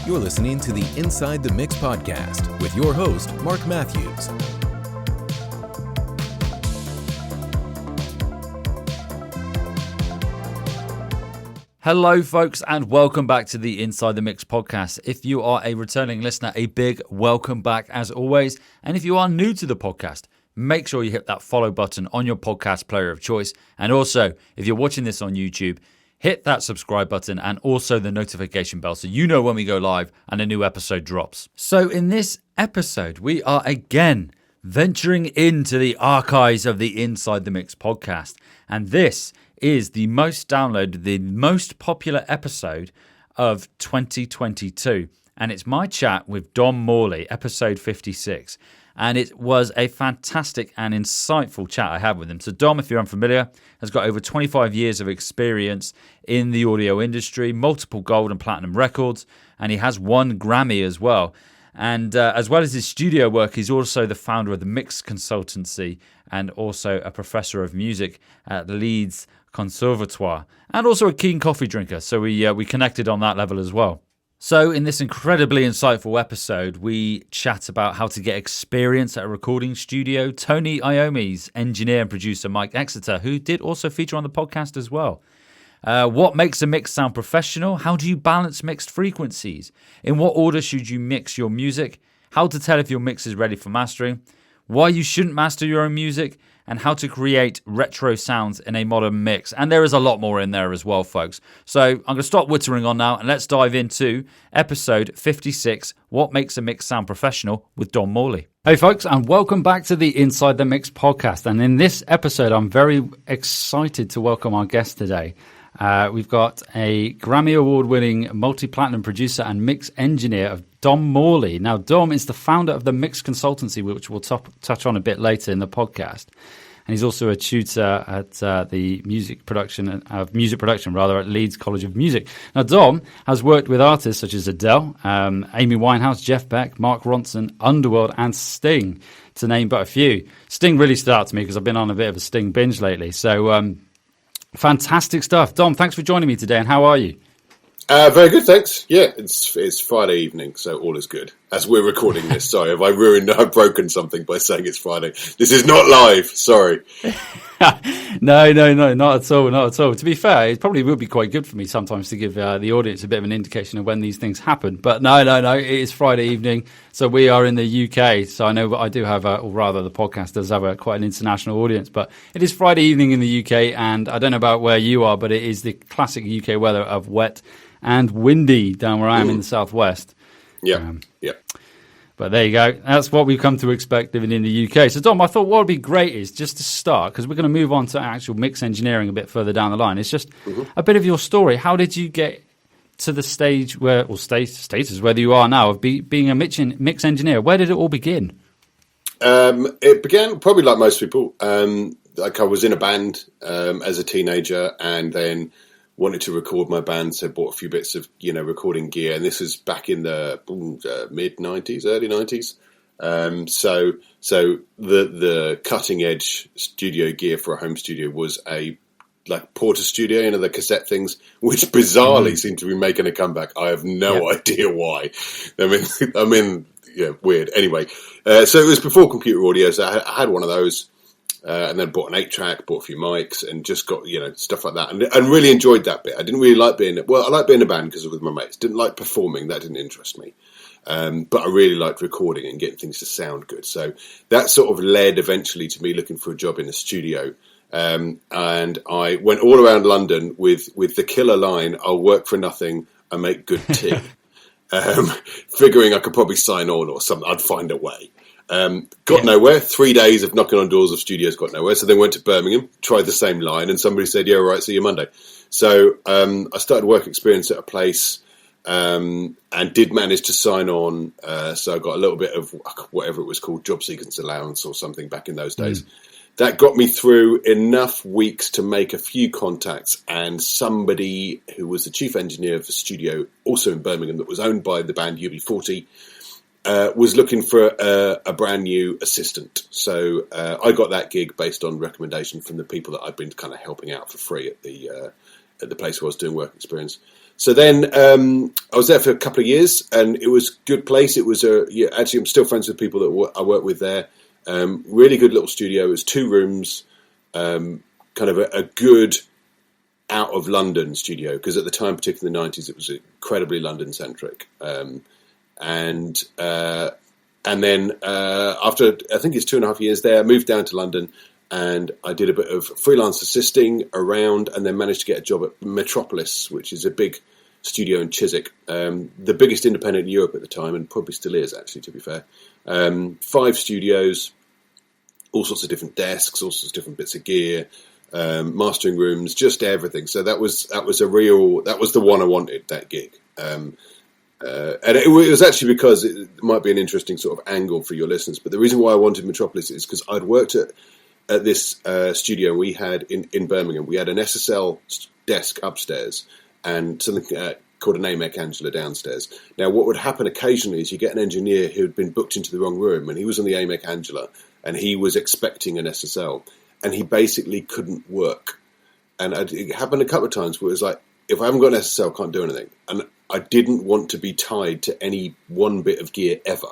You're listening to the Inside the Mix podcast with your host, Mark Matthews. Hello, folks, and welcome back to the Inside the Mix podcast. If you are a returning listener, a big welcome back as always. And if you are new to the podcast, make sure you hit that follow button on your podcast player of choice. And also, if you're watching this on YouTube, hit that subscribe button and also the notification bell so you know when we go live and a new episode drops. So in this episode, we are again venturing into the archives of the Inside the Mix podcast. And this is the most downloaded, the most popular episode of 2022. And it's my chat with Dom Morley, episode 56. And it was a fantastic and insightful chat I had with him. So Dom, if you're unfamiliar, has got over 25 years of experience in the audio industry, multiple gold and platinum records, and he has won Grammy as well. And as well as his studio work, he's also the founder of the Mix Consultancy and also a professor of music at Leeds Conservatoire, and also a keen coffee drinker. So we connected on that level as well. So in this incredibly insightful episode, we chat about how to get experience at a recording studio. Tony Iommi's engineer and producer Mike Exeter, who did also feature on the podcast as well. What makes a mix sound professional? How do you balance mixed frequencies? In what order should you mix your music? How to tell if your mix is ready for mastering? Why you shouldn't master your own music? And how to create retro sounds in a modern mix. And there is a lot more in there as well, folks. So I'm going to stop whittering on now and let's dive into episode 56, What Makes a Mix Sound Professional with Dom Morley. Hey, folks, and welcome back to the Inside the Mix podcast. And in this episode, I'm very excited to welcome our guest today. We've got a Grammy Award-winning multi-platinum producer and mix engineer of Dom Morley. Now, Dom is the founder of the Mix Consultancy, which we'll touch on a bit later in the podcast. And he's also a tutor at the music production at Leeds College of Music. Now, Dom has worked with artists such as Adele, Amy Winehouse, Jeff Beck, Mark Ronson, Underworld, and Sting, to name but a few. Sting really stood out to me because I've been on a bit of a Sting binge lately. So, fantastic stuff. Dom, thanks for joining me today, and how are you? Very good, thanks. Yeah, it's Friday evening, so all is good. As we're recording this, sorry, I've broken something by saying it's Friday. This is not live, sorry. No, not at all. To be fair, it probably would be quite good for me sometimes to give the audience a bit of an indication of when these things happen. But no, it is Friday evening, so we are in the UK. So I know I do have, or rather the podcast does have quite an international audience, but it is Friday evening in the UK, and I don't know about where you are, but it is the classic UK weather of wet and windy down where I am in the southwest. Yeah. But there you go. That's what we've come to expect living in the UK. So, Dom, I thought what would be great is just to start, because we're going to move on to actual mix engineering a bit further down the line. It's just a bit of your story. How did you get to the stage where, or status where you are now of being a mix engineer? Where did it all begin? It began probably like most people. Like I was in a band as a teenager, and then wanted to record my band, so bought a few bits of recording gear, and this was back in the mid '90s, early '90s. So the cutting edge studio gear for a home studio was a Porter Studio, the cassette things, which bizarrely seem to be making a comeback. I have no idea why. I mean, weird. Anyway, so it was before computer audio, so I had one of those. And then bought an 8-track, bought a few mics, and just got stuff like that, and really enjoyed that bit. I didn't really like I liked being in a band because I was with my mates. Didn't like performing; that didn't interest me. But I really liked recording and getting things to sound good. So that sort of led eventually to me looking for a job in a studio. And I went all around London with the killer line: "I'll work for nothing, I make good tea." Figuring I could probably sign on or something. I'd find a way. Got nowhere. 3 days of knocking on doors of studios, got nowhere. So then went to Birmingham, tried the same line, and somebody said, "Yeah, all right, see you Monday." So I started work experience at a place and did manage to sign on. So I got a little bit of whatever it was called, job seekers allowance or something back in those days. That got me through enough weeks to make a few contacts, and somebody who was the chief engineer of the studio, also in Birmingham, that was owned by the band UB40, was looking for a brand new assistant. So I got that gig based on recommendation from the people that I'd been kind of helping out for free at the place where I was doing work experience. So then I was there for a couple of years, and it was a good place. It was actually, I'm still friends with people that I work with there. Really good little studio. It was 2 rooms, kind of a good out of London studio, because at the time, particularly in the 90s, it was incredibly London centric. And then after, I think it's 2.5 years there, I moved down to London, and I did a bit of freelance assisting around, and then managed to get a job at Metropolis, which is a big studio in Chiswick, the biggest independent in Europe at the time, and probably still is, actually, to be fair. 5 studios, all sorts of different desks, all sorts of different bits of gear, mastering rooms, just everything. So that was the one I wanted, that gig. And it was actually because it might be an interesting sort of angle for your listeners, but the reason why I wanted Metropolis is because I'd worked at this studio we had in Birmingham. We had an SSL desk upstairs and something called an AMEC Angela downstairs. Now, what would happen occasionally is you get an engineer who had been booked into the wrong room, and he was on the AMEC Angela, and he was expecting an SSL, and he basically couldn't work. And it happened a couple of times where it was like, if I haven't got an SSL, I can't do anything. And I didn't want to be tied to any one bit of gear ever,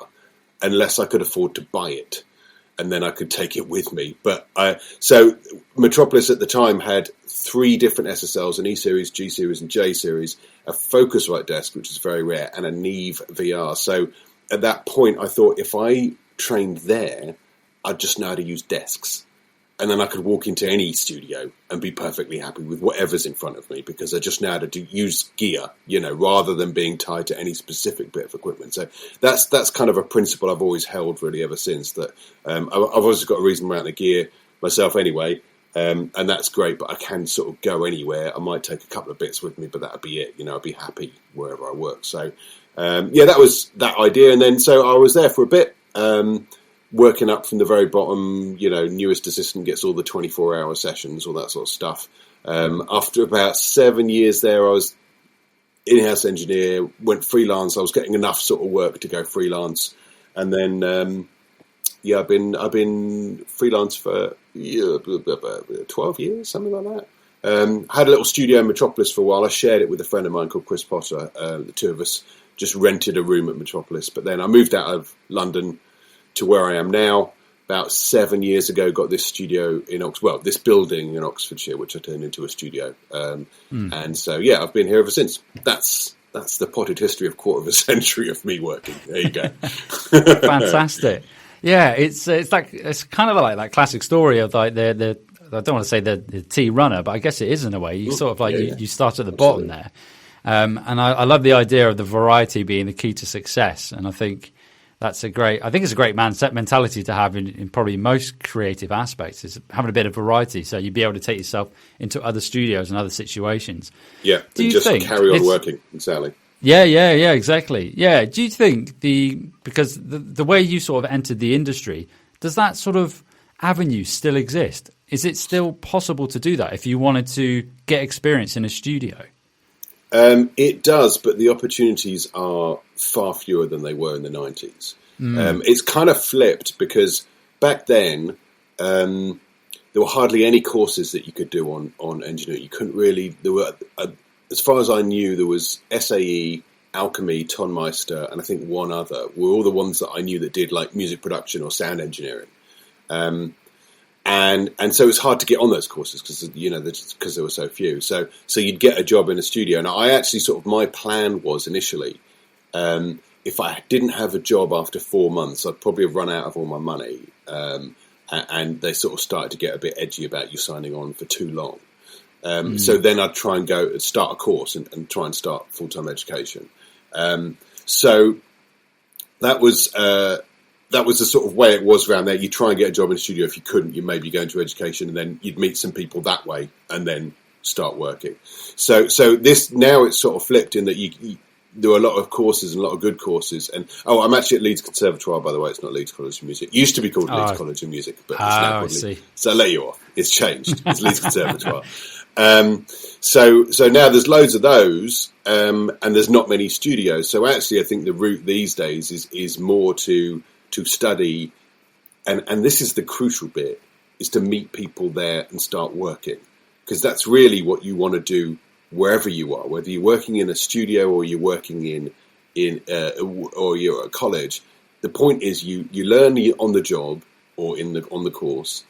unless I could afford to buy it, and then I could take it with me. So Metropolis at the time had 3 different SSLs, an E-Series, G-Series and J-Series, a Focusrite desk, which is very rare, and a Neve VR. So at that point, I thought if I trained there, I'd just know how to use desks. And then I could walk into any studio and be perfectly happy with whatever's in front of me, because I just know how to use gear, rather than being tied to any specific bit of equipment. So that's kind of a principle I've always held really ever since. That I've always got a reason around the gear myself anyway, and that's great. But I can sort of go anywhere. I might take a couple of bits with me, but that'd be it. I'd be happy wherever I work. So that was that idea. And then so I was there for a bit. Working up from the very bottom, newest assistant gets all the 24-hour sessions, all that sort of stuff. After about 7 years there, I was in-house engineer, went freelance. I was getting enough sort of work to go freelance. And then, I've been freelance for 12 years, something like that. Had a little studio in Metropolis for a while. I shared it with a friend of mine called Chris Potter. The 2 of us just rented a room at Metropolis. But then I moved out of London to where I am now. About 7 years ago, got this studio in this building in Oxfordshire, which I turned into a studio. And so, I've been here ever since. That's the potted history of 1/4 century of me working. There you go. Fantastic. Yeah, it's kind of like that classic story of like the I don't want to say the T runner, but I guess it is in a way. You sort of like you start at the bottom there. And I love the idea of the variety being the key to success. And I think it's a great mentality to have in probably most creative aspects, is having a bit of variety. So you'd be able to take yourself into other studios and other situations. Yeah, and just carry on working, exactly. Yeah, exactly. Yeah. Do you think because the way you sort of entered the industry, does that sort of avenue still exist? Is it still possible to do that if you wanted to get experience in a studio? It does, but the opportunities are far fewer than they were in the 90s. It's kind of flipped, because back then there were hardly any courses that you could do on engineering. You couldn't really. There were, as far as I knew, there was SAE, Alchemy, Tonmeister, and I think one other were all the ones that I knew that did like music production or sound engineering. And so it's hard to get on those courses because there were so few. So you'd get a job in a studio. Now, I actually my plan was initially, if I didn't have a job after 4 months, I'd probably have run out of all my money. And they sort of started to get a bit edgy about you signing on for too long. So then I'd try and start a course and try and start full-time education. So that was the sort of way it was around there. You try and get a job in a studio. If you couldn't, you maybe go into education, and then you'd meet some people that way and then start working. So this now it's sort of flipped in that there are a lot of courses and a lot of good courses. And I'm actually at Leeds Conservatoire, by the way. It's not Leeds College of Music. It used to be called Leeds College of Music, but it's now called Leeds. So I'll let you off. It's changed. It's Leeds Conservatoire. So now there's loads of those, and there's not many studios. So actually, I think the route these days is more to study, and this is the crucial bit, is to meet people there and start working, because that's really what you want to do wherever you are, whether you're working in a studio or you're working or you're at college. The point is you learn on the job or on the course,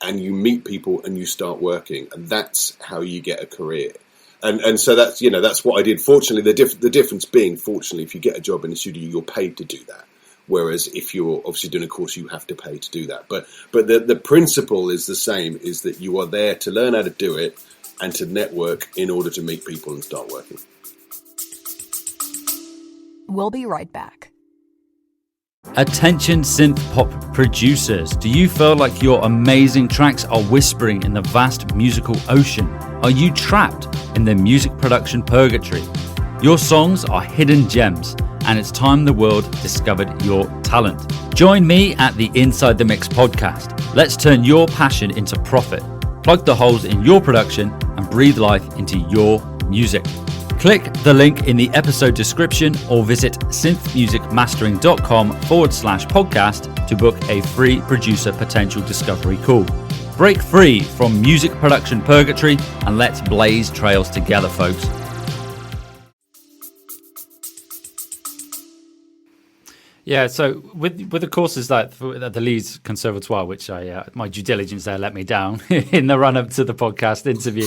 and you meet people and you start working, and that's how you get a career. And so that's what I did. Fortunately, the difference being, if you get a job in the studio, you're paid to do that. Whereas if you're obviously doing a course, you have to pay to do that. But the principle is the same, is that you are there to learn how to do it and to network in order to meet people and start working. We'll be right back. Attention synth pop producers, do you feel like your amazing tracks are whispering in the vast musical ocean? Are you trapped in the music production purgatory? Your songs are hidden gems, and it's time the world discovered your talent. Join me at the Inside the Mix podcast. Let's turn your passion into profit, plug the holes in your production, and breathe life into your music. Click the link in the episode description or visit synthmusicmastering.com/podcast to book a free producer potential discovery call. Break free from music production purgatory and let's blaze trails together, folks. Yeah, so with the courses at the Leeds Conservatoire, which my due diligence there let me down in the run up to the podcast interview,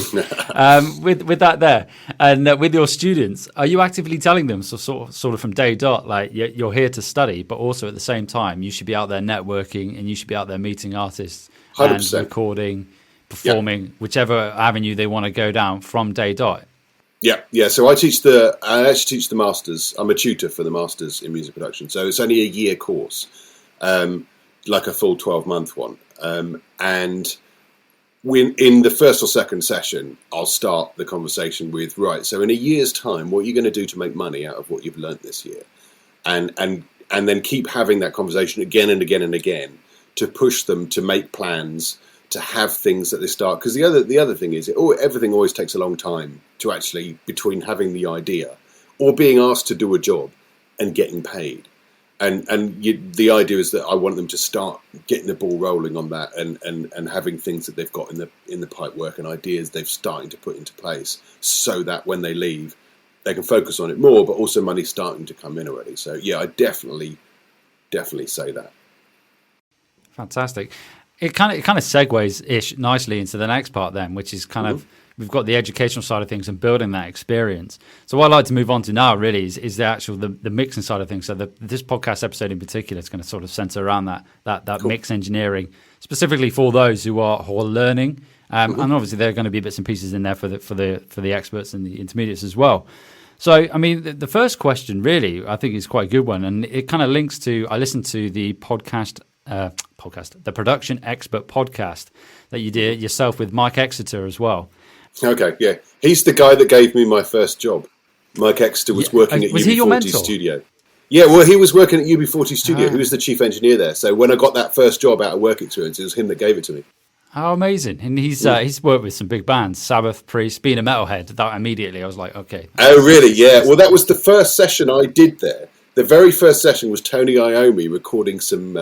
with that there, and with your students, are you actively telling them sort of from day dot, like you're here to study, but also at the same time you should be out there networking and you should be out there meeting artists 100%. And recording, performing, whichever avenue they want to go down from day dot? Yeah. So I actually teach the masters. I'm a tutor for the masters in music production. So it's only a year course, like a full 12-month one. And in the first or second session, I'll start the conversation with, right, so in a year's time, what are you going to do to make money out of what you've learnt this year? And then keep having that conversation again and again and again to push them to make plans, to have things that they start. Because the other thing is, everything always takes a long time to actually, between having the idea or being asked to do a job and getting paid. The idea is that I want them to start getting the ball rolling on that and having things that they've got in the pipe work and ideas they've starting to put into place, so that when they leave, they can focus on it more, but also money's starting to come in already. So yeah, I definitely say that. Fantastic. It kind of segues nicely into the next part then, which is kind of, we've got the educational side of things and building that experience. So what I'd like to move on to now really is the actual the mixing side of things. So this podcast episode in particular is going to sort of center around that cool. Mix engineering, specifically for those who are learning, and obviously there are going to be bits and pieces in there for the experts and the intermediates as well. So I mean, the first question really I think is quite a good one, and it kind of links to, I listened to the the Production Expert podcast that you did yourself with Mike Exeter as well. Okay, yeah. He's the guy that gave me my first job. Mike Exeter was working at UB40 Studio. Yeah, well, he was working at UB40 Studio. He was the chief engineer there. So when I got that first job out of work experience, it was him that gave it to me. How amazing. And he's worked with some big bands, Sabbath, Priest, being a metalhead. That immediately I was like, okay. Oh, really? Yeah. Well, that was the first session I did there. The very first session was Tony Iommi recording some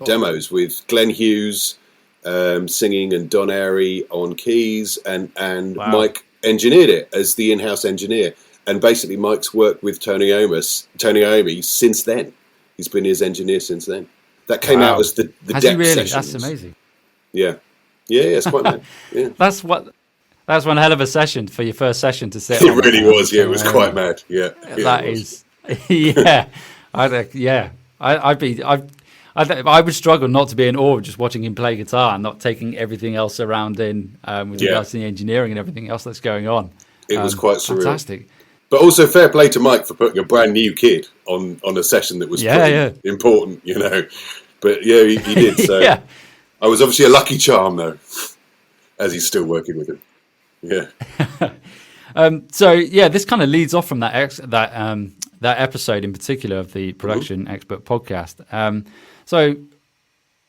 demos with Glenn Hughes singing and Don Airy on keys, and wow. Mike engineered it as the in-house engineer. And basically Mike's worked with Tony Iommi since then. He's been his engineer since then. That came out as the Has depth he really? sessions. That's amazing. Yeah, it's quite mad. Yeah. That's one hell of a session for your first session to sit. It really was. Yeah, it was quite mad. Yeah, that is. Yeah, I would struggle not to be in awe just watching him play guitar and not taking everything else around in with regards to the engineering and everything else that's going on. It was quite surreal. Fantastic. But also fair play to Mike for putting a brand new kid on a session that was pretty important, you know. But yeah, he did. So yeah. I was obviously a lucky charm though, as he's still working with him. Yeah. So yeah, this kind of leads off from that episode in particular of the Production Expert podcast. So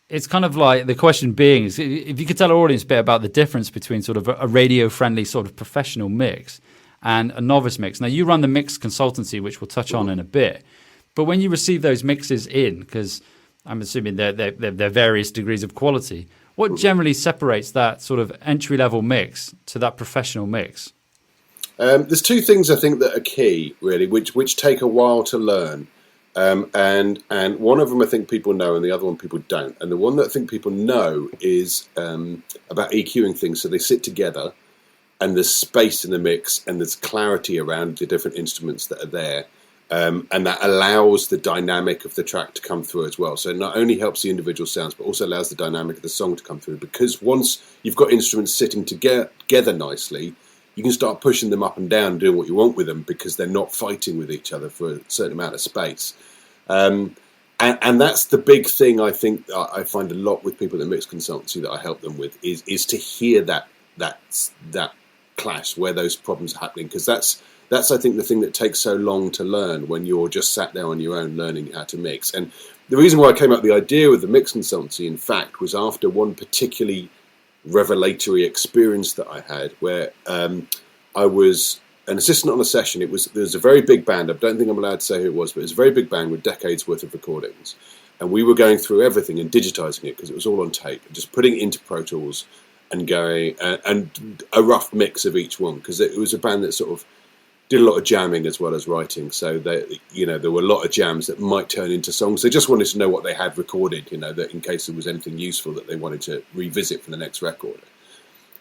it's kind of like the question being is if you could tell our audience a bit about the difference between sort of a radio-friendly sort of professional mix and a novice mix. Now, you run the mix consultancy, which we'll touch on in a bit. But when you receive those mixes in, because I'm assuming they're various degrees of quality, what generally separates that sort of entry-level mix to that professional mix? There's two things I think that are key, really, which take a while to learn. And one of them I think people know, and the other one people don't. And the one that I think people know is about EQing things. So they sit together, and there's space in the mix, and there's clarity around the different instruments that are there. And that allows the dynamic of the track to come through as well. So it not only helps the individual sounds, but also allows the dynamic of the song to come through. Because once you've got instruments sitting together nicely, you can start pushing them up and down and doing what you want with them because they're not fighting with each other for a certain amount of space. And that's the big thing I think I find a lot with people that mix consultancy that I help them with is to hear that clash where those problems are happening, because that's I think the thing that takes so long to learn when you're just sat there on your own learning how to mix. And the reason why I came up with the idea with the mix consultancy, in fact, was after one particularly revelatory experience that I had where I was an assistant on a session. There was a very big band. I don't think I'm allowed to say who it was, but it was a very big band with decades worth of recordings. And we were going through everything and digitizing it because it was all on tape, and just putting it into Pro Tools and going and a rough mix of each one, because it was a band that sort of did a lot of jamming as well as writing. So there were a lot of jams that might turn into songs. They just wanted to know what they had recorded, that in case there was anything useful that they wanted to revisit for the next record.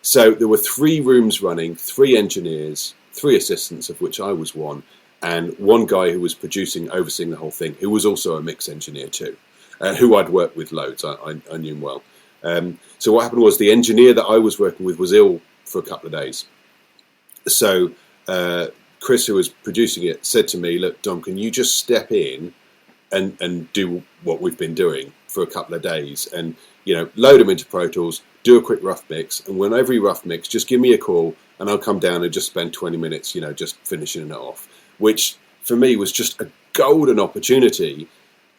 So there were 3 rooms running, 3 engineers, 3 assistants, of which I was one, and one guy who was overseeing the whole thing, who was also a mix engineer too, who I'd worked with loads. I knew him well. So what happened was the engineer that I was working with was ill for a couple of days. So Chris, who was producing it, said to me, "Look, Dom, can you just step in and do what we've been doing for a couple of days and, load them into Pro Tools, do a quick rough mix, and when every rough mix, just give me a call and I'll come down and just spend 20 minutes, just finishing it off," which for me was just a golden opportunity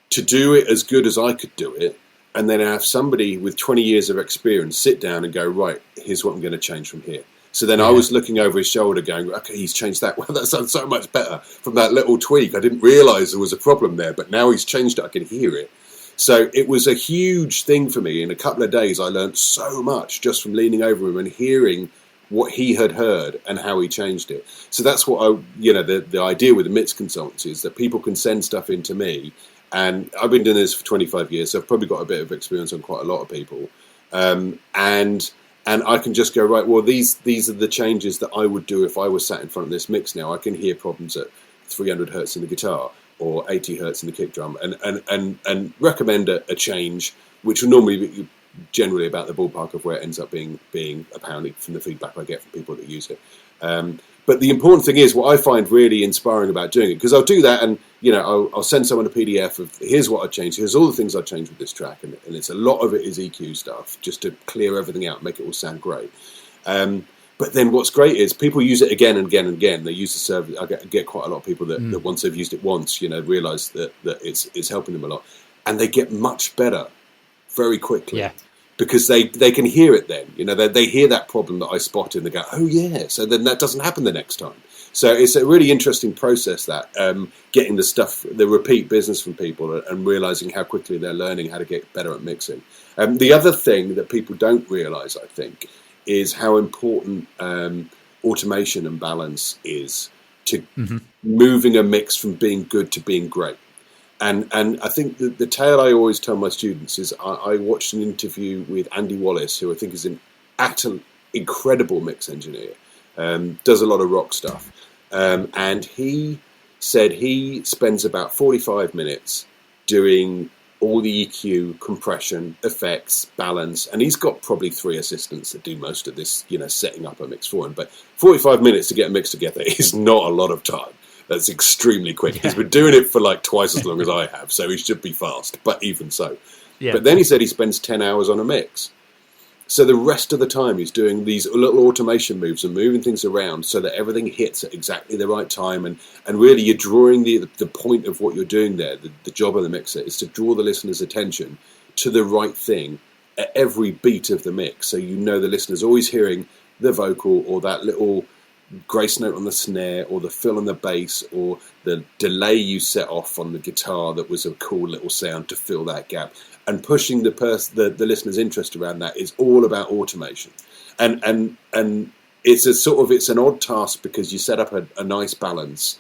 to do it as good as I could do it, and then have somebody with 20 years of experience sit down and go, "Right, here's what I'm going to change from here." So then I was looking over his shoulder going, "Okay, he's changed that. Well, that sounds so much better from that little tweak. I didn't realise there was a problem there, but now he's changed it. I can hear it." So it was a huge thing for me. In a couple of days, I learned so much just from leaning over him and hearing what he had heard and how he changed it. So that's what the idea with the mix consultancy is that people can send stuff into me. And I've been doing this for 25 years, so I've probably got a bit of experience on quite a lot of people. And I can just go, right, well, these are the changes that I would do if I was sat in front of this mix now. I can hear problems at 300 hertz in the guitar or 80 hertz in the kick drum and recommend a change, which will normally be generally about the ballpark of where it ends up being apparently from the feedback I get from people that use it. But the important thing is what I find really inspiring about doing it, because I'll do that and, I'll send someone a PDF of here's what I changed, here's all the things I changed with this track. And it's a lot of it is EQ stuff, just to clear everything out, make it all sound great. But then what's great is people use it again and again and again. They use the service. I get quite a lot of people that once they've used it once, realise that it's helping them a lot. And they get much better very quickly. Yeah. Because they can hear it then. They hear that problem that I spotted and they go, "Oh, yeah." So then that doesn't happen the next time. So it's a really interesting process, that getting the repeat business from people and realising how quickly they're learning how to get better at mixing. The other thing that people don't realise, I think, is how important automation and balance is to moving a mix from being good to being great. And I think the tale I always tell my students is I watched an interview with Andy Wallace, who I think is an incredible mix engineer, does a lot of rock stuff. And he said he spends about 45 minutes doing all the EQ, compression, effects, balance, and he's got probably 3 assistants that do most of this, setting up a mix for him. But 45 minutes to get a mix together is not a lot of time. That's extremely quick. Yeah. He's been doing it for like twice as long as I have, so he should be fast, but even so. Yeah. But then he said he spends 10 hours on a mix. So the rest of the time he's doing these little automation moves and moving things around so that everything hits at exactly the right time. And really you're drawing the point of what you're doing there. The job of the mixer is to draw the listener's attention to the right thing at every beat of the mix. So the listener's always hearing the vocal or that little grace note on the snare or the fill on the bass or the delay you set off on the guitar that was a cool little sound to fill that gap. And pushing the listener's interest around that is all about automation. And it's an odd task because you set up a nice balance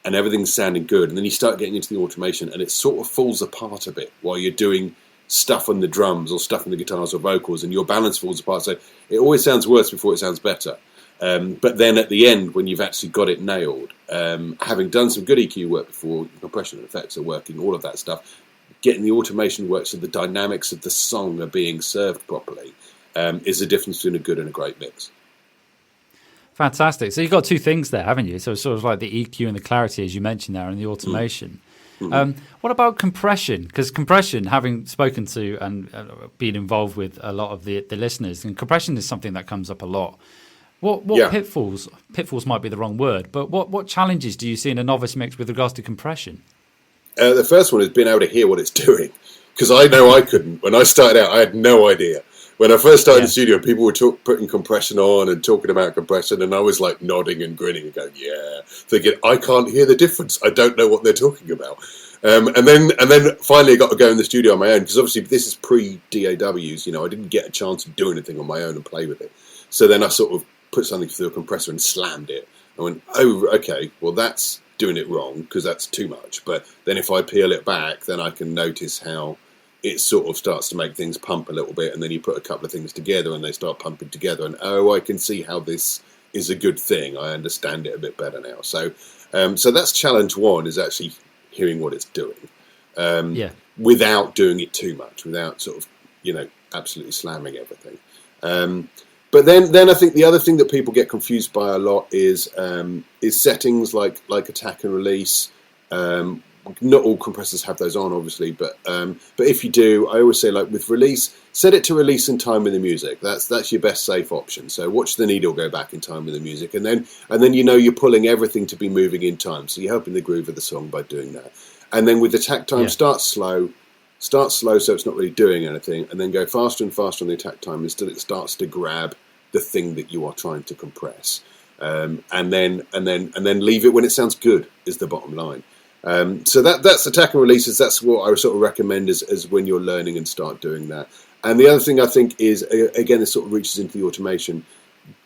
and everything's sounding good, and then you start getting into the automation and it sort of falls apart a bit while you're doing stuff on the drums or stuff on the guitars or vocals, and your balance falls apart. So it always sounds worse before it sounds better. But then at the end, when you've actually got it nailed, having done some good EQ work before, compression and effects are working, all of that stuff, getting the automation work so the dynamics of the song are being served properly, is the difference between a good and a great mix. Fantastic. So you've got two things there, haven't you? So it's sort of like the EQ and the clarity, as you mentioned there, and the automation. What about compression? Because compression, having spoken to and been involved with a lot of the listeners, and compression is something that comes up a lot. What pitfalls might be the wrong word, but what challenges do you see in a novice mix with regards to compression? The first one is being able to hear what it's doing, because I know I couldn't. When I started out, I had no idea. When I first started in the studio, people were putting compression on and talking about compression, and I was like nodding and grinning and going, yeah, thinking, I can't hear the difference. I don't know what they're talking about. And then finally I got to go in the studio on my own, because obviously this is pre-DAWs, you know, I didn't get a chance to do anything on my own and play with it. So then I sort of put something through a compressor and slammed it. I went, oh, okay, well that's doing it wrong, because that's too much. But then if I peel it back, then I can notice how it sort of starts to make things pump a little bit, and then you put a couple of things together and they start pumping together, and I can see how this is a good thing. I understand it a bit better now. So that's challenge one, is actually hearing what it's doing, without doing it too much, without sort of, you know, absolutely slamming everything. But then I think the other thing that people get confused by a lot is settings like attack and release. Not all compressors have those on, obviously, but if you do, I always say, like with release, set it to release in time with the music. That's your best safe option. So watch the needle go back in time with the music, and then you know you're pulling everything to be moving in time. So you're helping the groove of the song by doing that. And then with the attack time, start slow so it's not really doing anything, and then go faster and faster on the attack time until it starts to grab the thing that you are trying to compress. And then leave it when it sounds good is the bottom line. So that's attack and releases. That's what I would sort of recommend as when you're learning and start doing that. And the other thing I think is, again, this sort of reaches into the automation.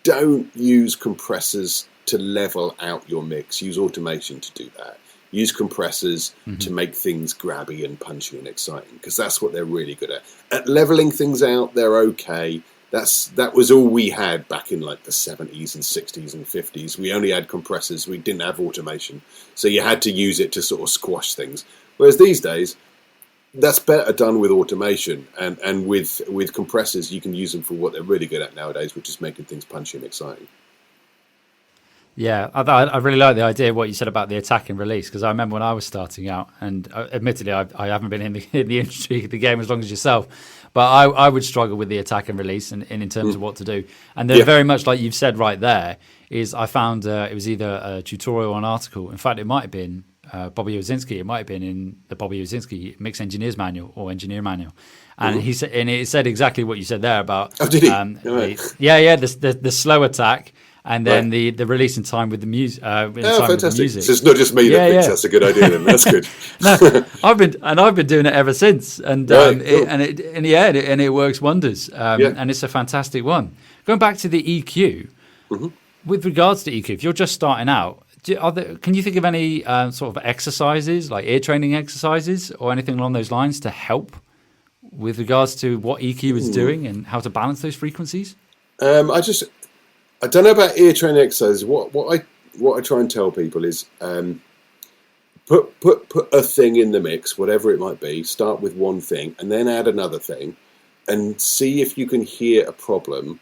Don't use compressors to level out your mix. Use automation to do that. Use compressors to make things grabby and punchy and exciting, because that's what they're really good at. At leveling things out, they're okay. That was all we had back in like the 70s and 60s and 50s. We only had compressors. We didn't have automation. So you had to use it to sort of squash things. Whereas these days, that's better done with automation. And with compressors, you can use them for what they're really good at nowadays, which is making things punchy and exciting. Yeah, I really like the idea of what you said about the attack and release, because I remember when I was starting out, and admittedly I haven't been in the industry, the game as long as yourself, but I would struggle with the attack and release and in terms of what to do. And they're very much like you've said right there, is I found it was either a tutorial or an article. In fact, it might have been Bobby Ozinski. It might have been in the Bobby Ozinski Mix Engineer's Manual or Engineer Manual. And he said, and it said exactly what you said there about. Oh, did he? The slow attack. And then the release in time with the music. Fantastic! So it's not just me that thinks that's a good idea. Then that's good. No, I've been doing it ever since, and it works wonders. And it's a fantastic one. Going back to the EQ, with regards to EQ, if you're just starting out, can you think of any sort of exercises, like ear training exercises or anything along those lines, to help with regards to what EQ is doing and how to balance those frequencies? I don't know about ear training exercises. What I try and tell people is put a thing in the mix, whatever it might be. Start with one thing and then add another thing, and see if you can hear a problem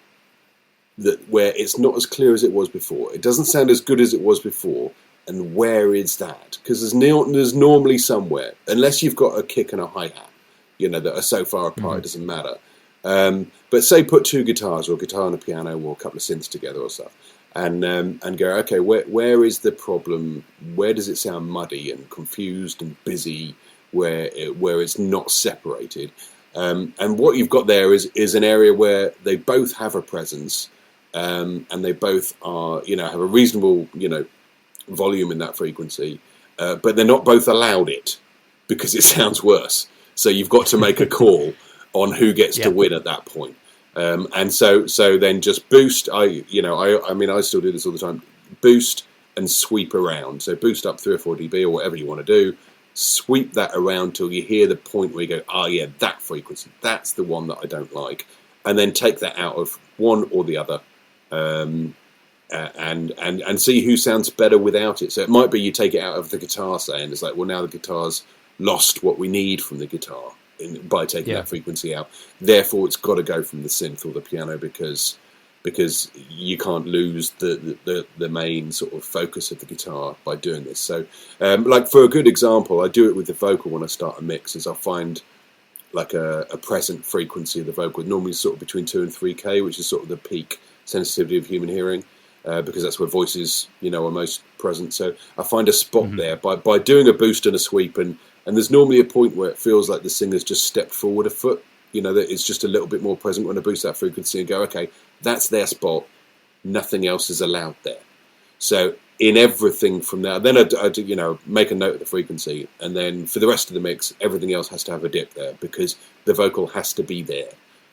where it's not as clear as it was before. It doesn't sound as good as it was before, and where is that? Because there's normally somewhere, unless you've got a kick and a hi-hat, that are so far apart it doesn't matter. But say put two guitars or a guitar and a piano or a couple of synths together or stuff, and go, okay, where is the problem? Where does it sound muddy and confused and busy? Where it's not separated? And what you've got there is an area where they both have a presence, and they both are have a reasonable volume in that frequency, but they're not both allowed it because it sounds worse. So you've got to make a call on who gets to win at that point. And so then just boost. I mean, I still do this all the time. Boost and sweep around. So boost up 3 or 4 dB or whatever you want to do. Sweep that around till you hear the point where you go, oh yeah, that frequency, that's the one that I don't like. And then take that out of one or the other, and see who sounds better without it. So it might be you take it out of the guitar, saying it's like, well, now the guitar's lost what we need from the guitar by taking that frequency out. Therefore, it's got to go from the synth or the piano because you can't lose the main sort of focus of the guitar by doing this. So, like for a good example, I do it with the vocal when I start a mix. Is I'll find like a present frequency of the vocal, normally sort of between 2 and 3K, which is sort of the peak sensitivity of human hearing, because that's where voices, are most present. So I find a spot there by doing a boost and a sweep, and there's normally a point where it feels like the singer's just stepped forward a foot, that it's just a little bit more present when I boost that frequency and go, okay, that's their spot, nothing else is allowed there. So in everything from there, then I make a note of the frequency, and then for the rest of the mix, everything else has to have a dip there because the vocal has to be there.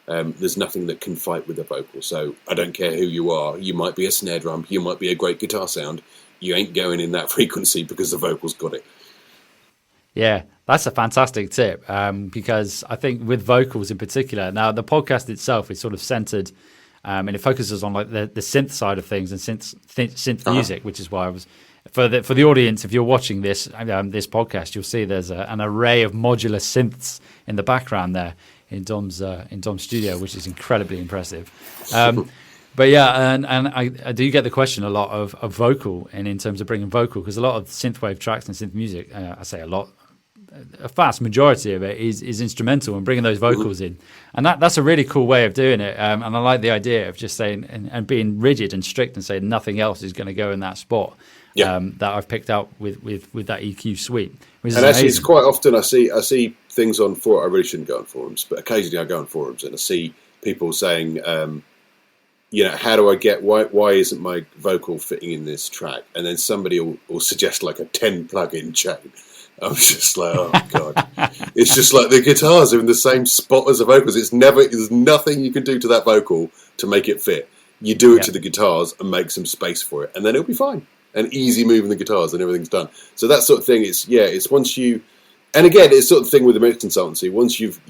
There's nothing that can fight with the vocal. So I don't care who you are. You might be a snare drum, you might be a great guitar sound. You ain't going in that frequency because the vocal's got it. Yeah, that's a fantastic tip, because I think with vocals in particular, now the podcast itself is sort of centered, and it focuses on like the synth side of things and synth music, which is why I was for the audience. If you're watching this podcast, you'll see there's an array of modular synths in the background there in Dom's studio, which is incredibly impressive. But yeah, and I do get the question a lot of vocal, and in terms of bringing vocal, because a lot of synthwave tracks and synth music, I say a lot, a vast majority of it is instrumental, and bringing those vocals in, and that's a really cool way of doing it. And I like the idea of just saying and being rigid and strict and saying nothing else is going to go in that spot. That I've picked out with that EQ suite. And actually, it's quite often I see things on forums. I really shouldn't go on forums, but occasionally I go on forums and I see people saying, how do I get why isn't my vocal fitting in this track? And then somebody will suggest like a 10 plug-in chain. I'm just like, oh god! It's just like the guitars are in the same spot as the vocals. There's nothing you can do to that vocal to make it fit. You do it to the guitars and make some space for it, and then it'll be fine. And easy moving the guitars and everything's done. So that sort of thing is, it's once you, and again, it's sort of thing with the mix consultancy. Once you've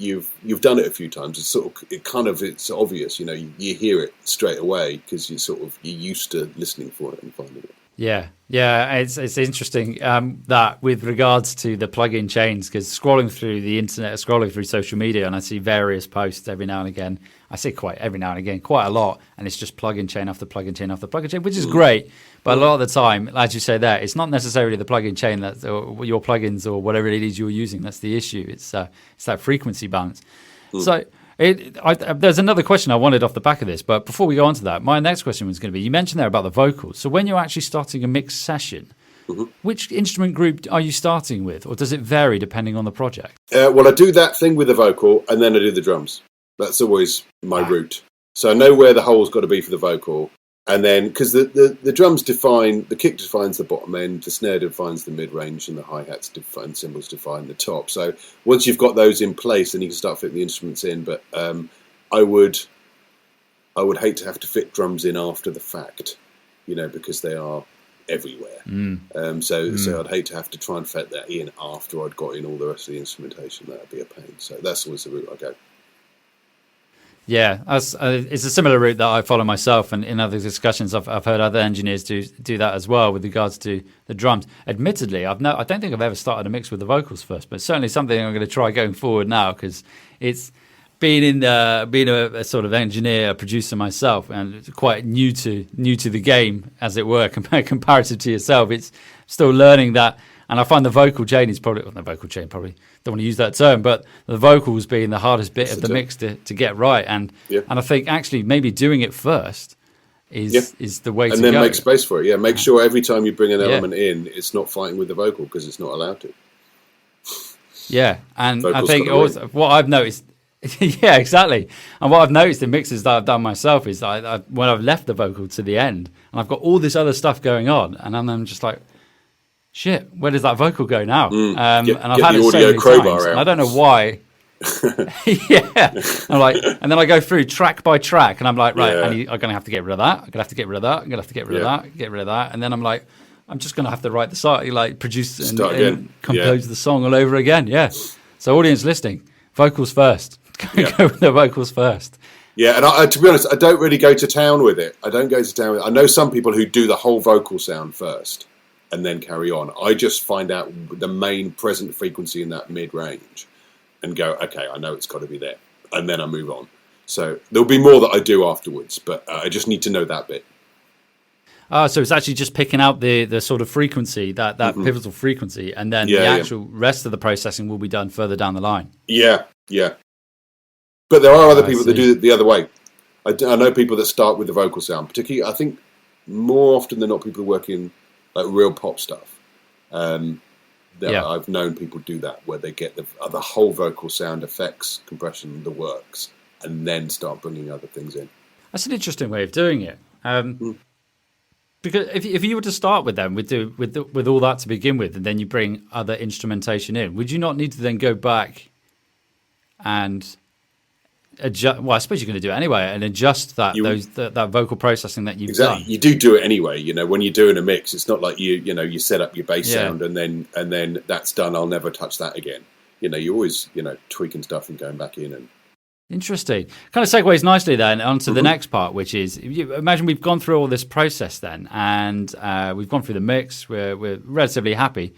done it a few times, it's obvious. You hear it straight away because you're used to listening for it and finding it. Yeah, it's interesting that with regards to the plug-in chains, because scrolling through the internet, scrolling through social media, and I see various posts every now and again. I see quite a lot, and it's just plug-in chain after plug-in chain after plug-in chain, which is great. But a lot of the time, as you say there, it's not necessarily the plug-in chain or your plugins or whatever it is you're using that's the issue. It's that frequency balance. So there's another question I wanted off the back of this, but before we go on to that, my next question was going to be, you mentioned there about the vocals. So when you're actually starting a mix session, which instrument group are you starting with, or does it vary depending on the project? Well, I do that thing with the vocal, and then I do the drums. That's always my route. So I know where the hole's got to be for the vocal, and then, because the drums the kick defines the bottom end, the snare defines the mid-range, and the hi-hats and cymbals define the top. So once you've got those in place, then you can start fitting the instruments in. But I would hate to have to fit drums in after the fact, because they are everywhere. So I'd hate to have to try and fit that in after I'd got in all the rest of the instrumentation. That would be a pain. So that's always the route I go. Yeah, it's a similar route that I follow myself, and in other discussions, I've heard other engineers do that as well with regards to the drums. Admittedly, I don't think I've ever started a mix with the vocals first, but it's certainly something I'm going to try going forward now, because it's being a sort of engineer, a producer myself, and it's quite new to the game, as it were, comparative to yourself. It's still learning that. And I find the vocal chain is probably don't want to use that term, but the vocals being the hardest bit of the mix to get right. And I think actually maybe doing it first is the way to go. And then make space for it. Yeah, make sure every time you bring an element in, it's not fighting with the vocal, because it's not allowed to. Yeah, and I think also what I've noticed, yeah, exactly. And what I've noticed in mixes that I've done myself is that when I've left the vocal to the end, and I've got all this other stuff going on, and I'm just like, shit, where does that vocal go now? And I've had it so many times, and I don't know why. Yeah. I'm like, and then I go through track by track, and I'm like, right, Yeah. I'm going to have to get rid of that. I'm going to have to get rid of that. I'm going to have to get rid of that. Get rid of that. And then I'm like, I'm just going to have to write the song, like produce and compose the song all over again. Yeah. So audience listening, vocals first. Go with the vocals first. Yeah, and I, to be honest, I don't really go to town with it. I know some people who do the whole vocal sound first and then carry on. I just find out the main present frequency in that mid-range and go, okay, I know it's got to be there. And then I move on. So there'll be more that I do afterwards, but I just need to know that bit. So it's actually just picking out the sort of frequency, that pivotal frequency, and then the actual rest of the processing will be done further down the line. Yeah. But there are other people that do it the other way. I know people that start with the vocal sound, particularly, I think, more often than not, people who work in like real pop stuff. I've known people do that, where they get the whole vocal sound, effects, compression, the works, and then start bringing other things in. That's an interesting way of doing it. Because if you were to start with them, with all that to begin with, and then you bring other instrumentation in, would you not need to then go back and adjust? Well, I suppose you're going to do it anyway, and adjust that vocal processing that you've done. You do it anyway. You know, when you're doing a mix, it's not like you set up your bass sound and then that's done. I'll never touch that again. You know, you're always tweaking stuff and going back in and. Interesting. Kind of segues nicely then onto the next part, which is, imagine we've gone through all this process then, and we've gone through the mix. We're relatively happy.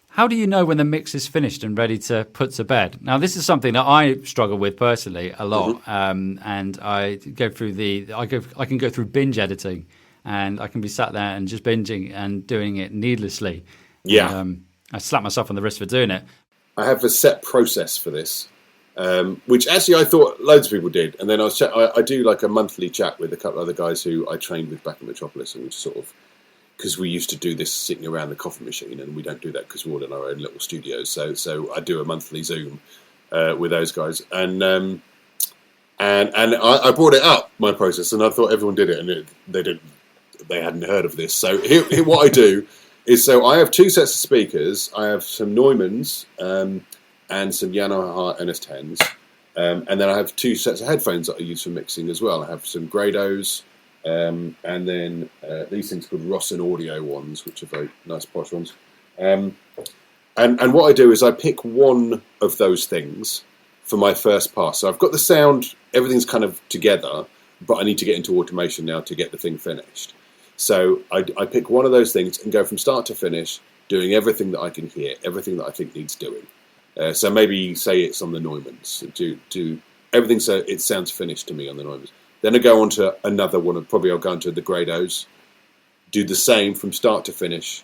How do you know when the mix is finished and ready to put to bed? Now, this is something that I struggle with personally a lot, and I go through I can go through binge editing, and I can be sat there and just binging and doing it needlessly. Yeah, and, I slap myself on the wrist for doing it. I have a set process for this. Which actually I thought loads of people did, and then I do like a monthly chat with a couple of other guys who I trained with back in Metropolis, and we sort of, because we used to do this sitting around the coffee machine, and we don't do that because we're all in our own little studios. So I do a monthly Zoom with those guys, and I brought it up, my process, and I thought everyone did it, and they hadn't heard of this. So here what I do is, so I have two sets of speakers. I have some Neumanns. And some Yamaha NS10s, and then I have two sets of headphones that I use for mixing as well. I have some Grados, and then these things called Rossen Audio ones, which are very nice posh ones. And what I do is I pick one of those things for my first pass. So I've got the sound, everything's kind of together, but I need to get into automation now to get the thing finished. So I pick one of those things and go from start to finish, doing everything that I can hear, everything that I think needs doing. So maybe say it's on the Neumanns. Do everything so it sounds finished to me on the Neumanns. Then I go on to another one. I'll go into the Grados. Do the same from start to finish.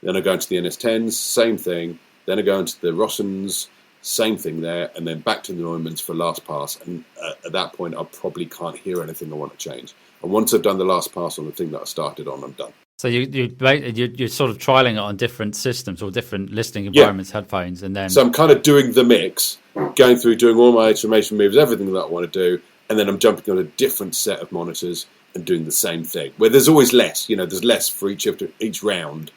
Then I go into the NS10s, same thing. Then I go into the Rossens, same thing there. And then back to the Neumanns for last pass. And at that point, I probably can't hear anything I want to change. And once I've done the last pass on the thing that I started on, I'm done. So you're sort of trialing it on different systems or different listening environments, headphones, and then. So I'm kind of doing the mix, going through, doing all my automation moves, everything that I want to do, and then I'm jumping on a different set of monitors and doing the same thing. Where there's always less, there's less for each round.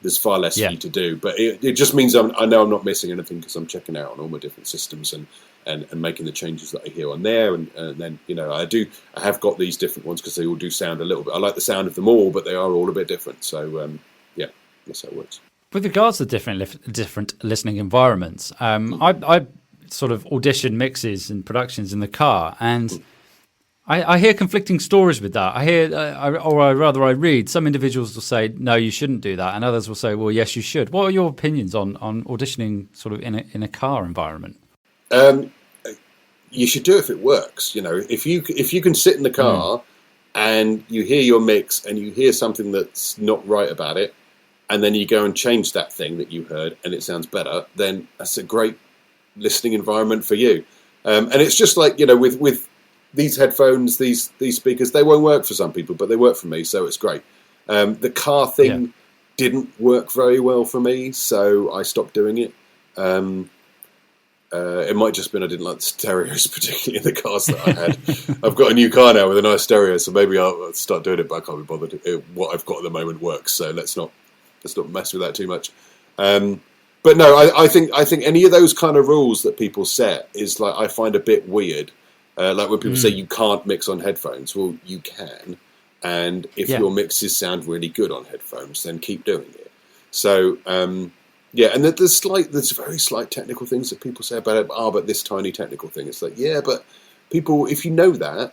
There's far less for you to do, but it just means I know I'm not missing anything because I'm checking out on all my different systems and making the changes that I hear on there, and then I have got these different ones because they all do sound a little bit. I like the sound of them all, but they are all a bit different. So that's how it works. With regards to different listening environments, I sort of audition mixes and productions in the car, and I hear conflicting stories with that. I hear, I read, some individuals will say, no, you shouldn't do that, and others will say, well, yes, you should. What are your opinions on auditioning sort of in a car environment? You should do it if it works. If you can sit in the car and you hear your mix and you hear something that's not right about it, and then you go and change that thing that you heard and it sounds better, then that's a great listening environment for you. And it's just like with these headphones, these speakers, they won't work for some people, but they work for me, so it's great. The car thing didn't work very well for me, so I stopped doing it. It might just been I didn't like the stereos, particularly in the cars that I had. I've got a new car now with a nice stereo, so maybe I'll start doing it, but I can't be bothered. What I've got at the moment works, so let's not mess with that too much. But But no, I think any of those kind of rules that people set is like, I find a bit weird. Like when people say you can't mix on headphones. Well, you can, and if your mixes sound really good on headphones, then keep doing it. So and there's very slight technical things that people say about it. But this tiny technical thing, it's like, yeah, but people, if you know that,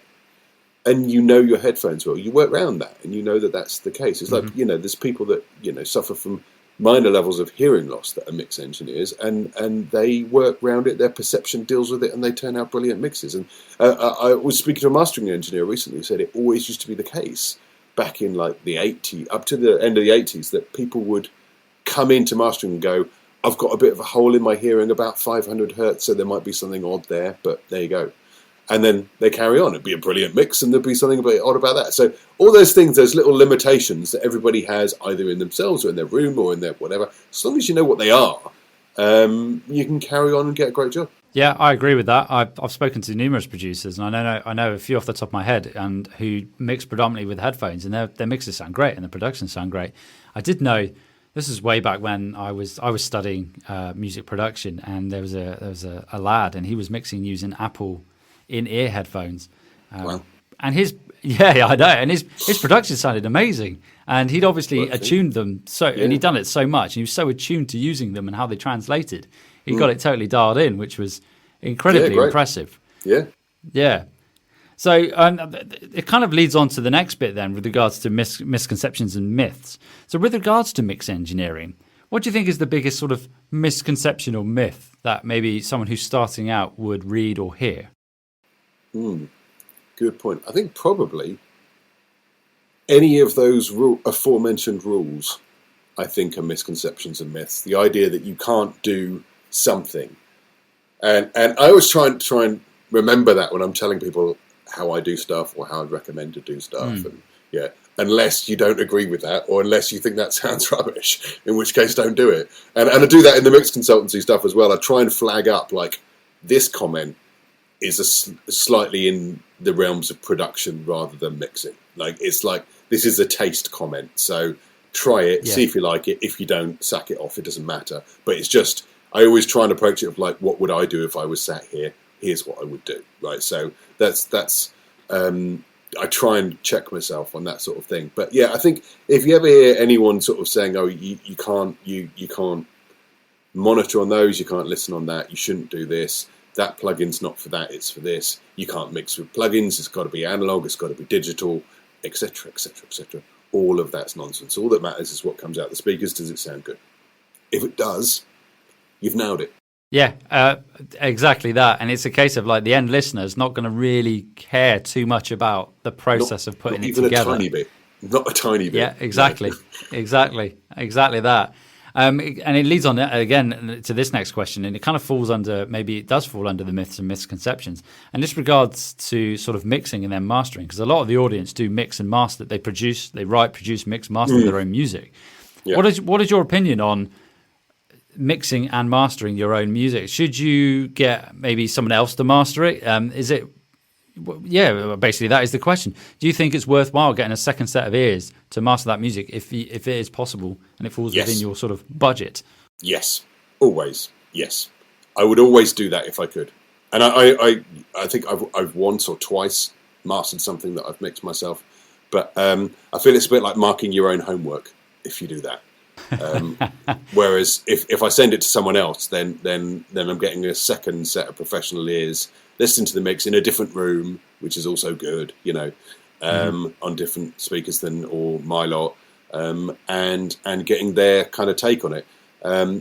and you know your headphones well, you work around that, and you know that that's the case. It's like, there's people that suffer from minor levels of hearing loss that are mix engineers, and they work around it. Their perception deals with it, and they turn out brilliant mixes. And I was speaking to a mastering engineer recently who said it always used to be the case back in like the 80s, up to the end of the 80s, that people would come into mastering and go, I've got a bit of a hole in my hearing about 500 hertz, so there might be something odd there, but there you go. And then they carry on. It'd be a brilliant mix, and there'd be something a bit odd about that. So all those things, those little limitations that everybody has, either in themselves or in their room or in their whatever, as long as you know what they are, you can carry on and get a great job. Yeah, I agree with that. I've spoken to numerous producers, and I know a few off the top of my head, and who mix predominantly with headphones, and their mixes sound great, and the productions sound great. I did know, this is way back when I was studying music production, and there was a lad, and he was mixing using Apple in-ear headphones. Wow. And I know, and his production sounded amazing, and he'd obviously attuned them and he'd done it so much, and he was so attuned to using them and how they translated. He got it totally dialed in, which was incredibly impressive. Yeah. So it kind of leads on to the next bit then, with regards to misconceptions and myths. So with regards to mix engineering, what do you think is the biggest sort of misconception or myth that maybe someone who's starting out would read or hear? Good point. I think probably any of those aforementioned rules, I think, are misconceptions and myths. The idea that you can't do something, and I always try and remember that when I'm telling people how I do stuff or how I'd recommend to do stuff. And unless you don't agree with that, or unless you think that sounds rubbish, in which case don't do it. And I do that in the mix consultancy stuff as well. I try and flag up like, this comment is slightly in the realms of production rather than mixing. Like, it's like, this is a taste comment, so try it, see if you like it. If you don't, sack it off, it doesn't matter. But it's just, I always try and approach it of like, what would I do if I was sat here? Here's what I would do, right? So that's I try and check myself on that sort of thing. But yeah, I think if you ever hear anyone sort of saying, oh, you can't monitor on those, you can't listen on that, you shouldn't do this, that plugin's not for that, it's for this, you can't mix with plugins, it's got to be analog, it's got to be digital, etc., etc., etc. All of that's nonsense. All that matters is what comes out the speakers. Does it sound good? If it does, you've nailed it. Yeah, exactly that. And it's a case of like the end listener's not going to really care too much about the process of putting it together. Not even a tiny bit. Not a tiny bit. Yeah, exactly. No. Exactly that. And it leads on again to this next question, and it kind of falls under, maybe it does fall under the myths and misconceptions. And this regards to sort of mixing and then mastering, because a lot of the audience do mix and master. They write, produce, mix, master their own music. Yeah. What is your opinion on mixing and mastering your own music? Should you get maybe someone else to master it? Basically that is the question. Do you think it's worthwhile getting a second set of ears to master that music if it is possible and it falls within your sort of budget? Yes, always. Yes, I would always do that if I could. And I think I've once or twice mastered something that I've mixed myself, but I feel it's a bit like marking your own homework if you do that. Whereas if I send it to someone else, then I'm getting a second set of professional ears listening to the mix in a different room, which is also good, on different speakers or my lot, and getting their kind of take on it.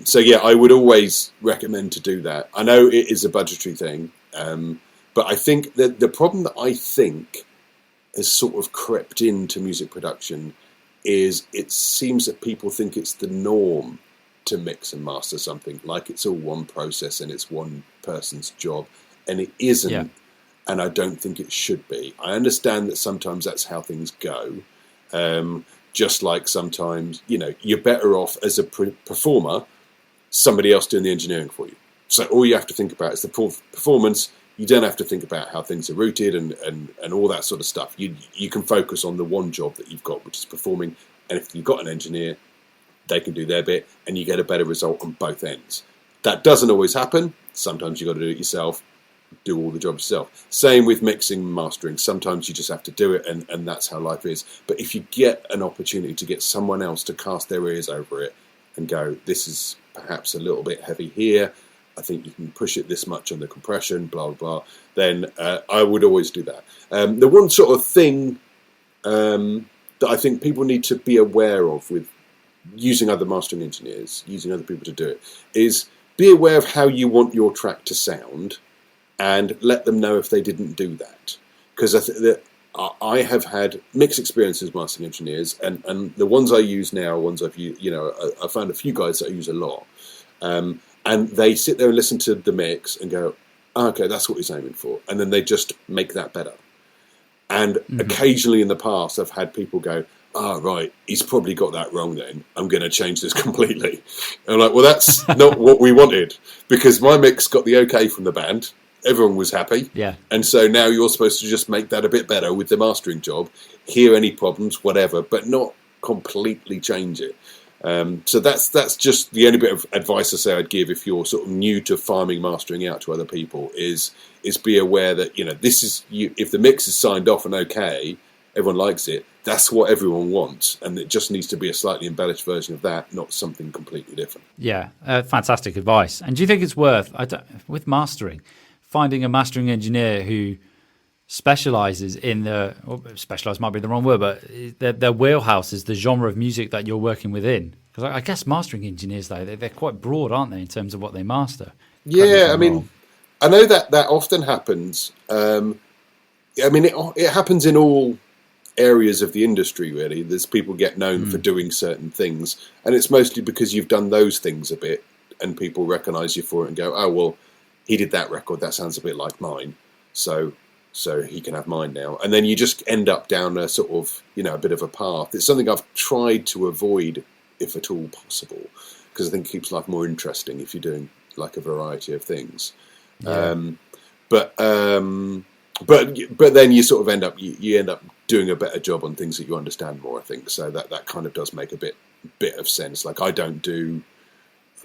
So yeah, I would always recommend to do that. I know it is a budgetary thing, but I think that the problem that I think has sort of crept into music production is it seems that people think it's the norm to mix and master something, like it's all one process and it's one person's job, and it isn't. Yeah. And I don't think it should be. I understand that sometimes that's how things go, just like sometimes you're better off as a performer, somebody else doing the engineering for you. So all you have to think about is the performance. You don't have to think about how things are routed and all that sort of stuff. You can focus on the one job that you've got, which is performing. And if you've got an engineer, they can do their bit, and you get a better result on both ends. That doesn't always happen. Sometimes you've got to do it yourself, do all the job yourself. Same with mixing and mastering. Sometimes you just have to do it, and that's how life is. But if you get an opportunity to get someone else to cast their ears over it and go, this is perhaps a little bit heavy here, I think you can push it this much on the compression, blah, blah, blah, then I would always do that. The one sort of thing that I think people need to be aware of with using other mastering engineers, using other people to do it, is be aware of how you want your track to sound and let them know if they didn't do that. Because I think that I have had mixed experiences as mastering engineers, and the ones I use now, ones I've used, I found a few guys that I use a lot. And they sit there and listen to the mix and go, oh, okay, that's what he's aiming for. And then they just make that better. And occasionally in the past, I've had people go, oh, right, he's probably got that wrong then. I'm going to change this completely. And I'm like, well, that's not what we wanted. Because my mix got the okay from the band. Everyone was happy. Yeah. And so now you're supposed to just make that a bit better with the mastering job. Hear any problems, whatever, but not completely change it. So that's just the only bit of advice I say I'd give if you're sort of new to farming mastering out to other people is be aware that this is if the mix is signed off and okay, everyone likes it. That's what everyone wants, and it just needs to be a slightly embellished version of that, not something completely different. Yeah, fantastic advice. And do you think it's worth with mastering finding a mastering engineer who specializes in specialize might be the wrong word, but their wheelhouse is the genre of music that you're working within? Because I guess mastering engineers, though, they're quite broad, aren't they, in terms of what they master? Yeah, I mean, I know that often happens. It happens in all areas of the industry, really. There's people get known for doing certain things, and it's mostly because you've done those things a bit, and people recognise you for it and go, oh, well, he did that record, that sounds a bit like mine, so he can have mine now. And then you just end up down a sort of, a bit of a path. It's something I've tried to avoid, if at all possible, because I think it keeps life more interesting if you're doing like a variety of things. Yeah. But then you sort of end up doing a better job on things that you understand more, I think. So that kind of does make a bit of sense. Like I don't do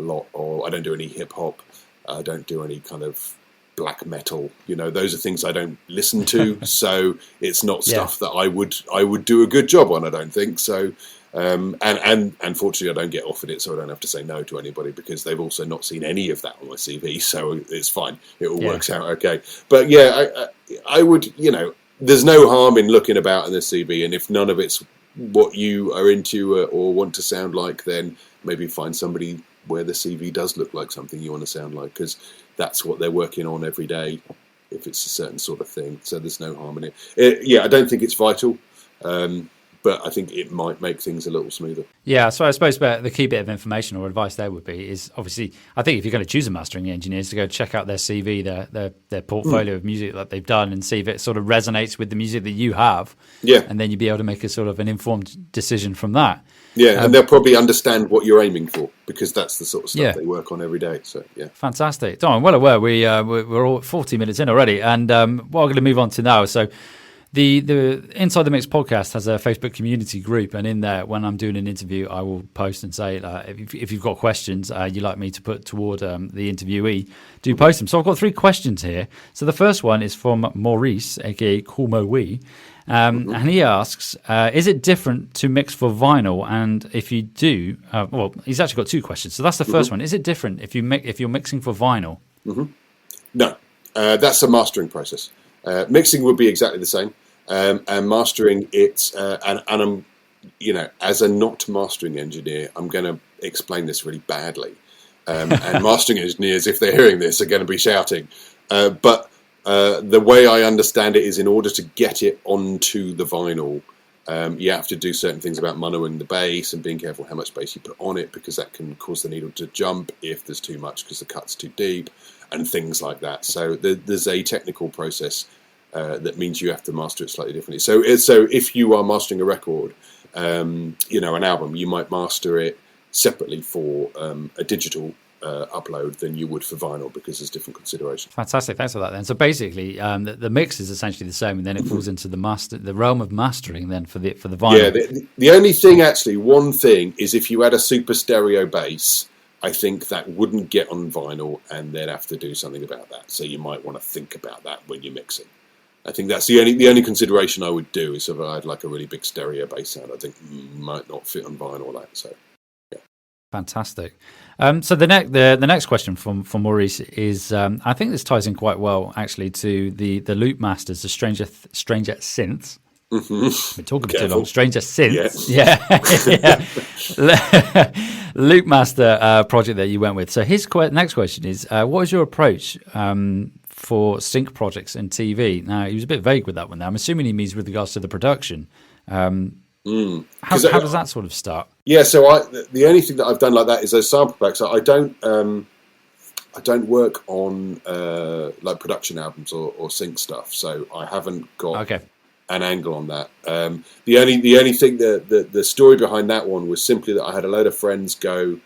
a lot, or I don't do any hip hop. I don't do any kind of black metal. Those are things I don't listen to. So it's not stuff that I would do a good job on, I don't think. So and unfortunately I don't get offered it, so I don't have to say no to anybody because they've also not seen any of that on my CV. So it's fine. It all works out okay. But yeah, I would, there's no harm in looking about in the CV, and if none of it's what you are into or want to sound like, then maybe find somebody where the CV does look like something you want to sound like, because that's what they're working on every day, if it's a certain sort of thing. So there's no harm in it. I don't think it's vital, but I think it might make things a little smoother. Yeah, so I suppose the key bit of information or advice there would be is, obviously, I think if you're going to choose a mastering engineer, is to go check out their CV, their portfolio of music that they've done, and see if it sort of resonates with the music that you have. Yeah. And then you'd be able to make a sort of an informed decision from that. Yeah, and they'll probably understand what you're aiming for, because that's the sort of stuff they work on every day. So yeah, fantastic. Tom, I'm well aware we're all 40 minutes in already, and what I'm going to move on to now. So the Inside the Mix podcast has a Facebook community group, and in there, when I'm doing an interview, I will post and say if you've got questions you'd like me to put toward the interviewee, do post them. So I've got 3 questions here. So the first one is from Maurice, aka Como Wee. And he asks, is it different to mix for vinyl? And if you do, he's actually got 2 questions. So that's the first one. Is it different if you're mixing for vinyl? No, that's a mastering process. Mixing would be exactly the same, and mastering it's and I'm, as a not mastering engineer, I'm going to explain this really badly, and mastering engineers, if they're hearing this, are going to be shouting, but. The way I understand it is, in order to get it onto the vinyl, you have to do certain things about monoing the bass and being careful how much bass you put on it, because that can cause the needle to jump if there's too much because the cut's too deep and things like that. So there's a technical process that means you have to master it slightly differently. So if you are mastering a record, an album, you might master it separately for a digital upload than you would for vinyl, because there's different considerations. Fantastic, thanks for that. Then, so basically, the mix is essentially the same, and then it falls into the realm of mastering. Then for the vinyl. Yeah, the only thing, actually, one thing is if you had a super stereo bass, I think that wouldn't get on vinyl, and they'd have to do something about that. So you might want to think about that when you're mixing. I think that's the only consideration I would do is if I had like a really big stereo bass sound. I think might not fit on vinyl. That so. Fantastic. So the next question from Maurice is, I think this ties in quite well actually to the Loop Masters, the Stranger Synths. Mm-hmm. We're talking too long. Stranger Synths. Yeah. Loop Master project that you went with. So his next question is, what is your approach for sync projects in TV? Now, he was a bit vague with that one there. I'm assuming he means with regards to the production. How does that sort of start? Yeah, so the only thing that I've done like that is those sample packs. I don't work on like production albums or sync stuff, so I haven't got an angle on that. The only thing the story behind that one was simply that I had a load of friends go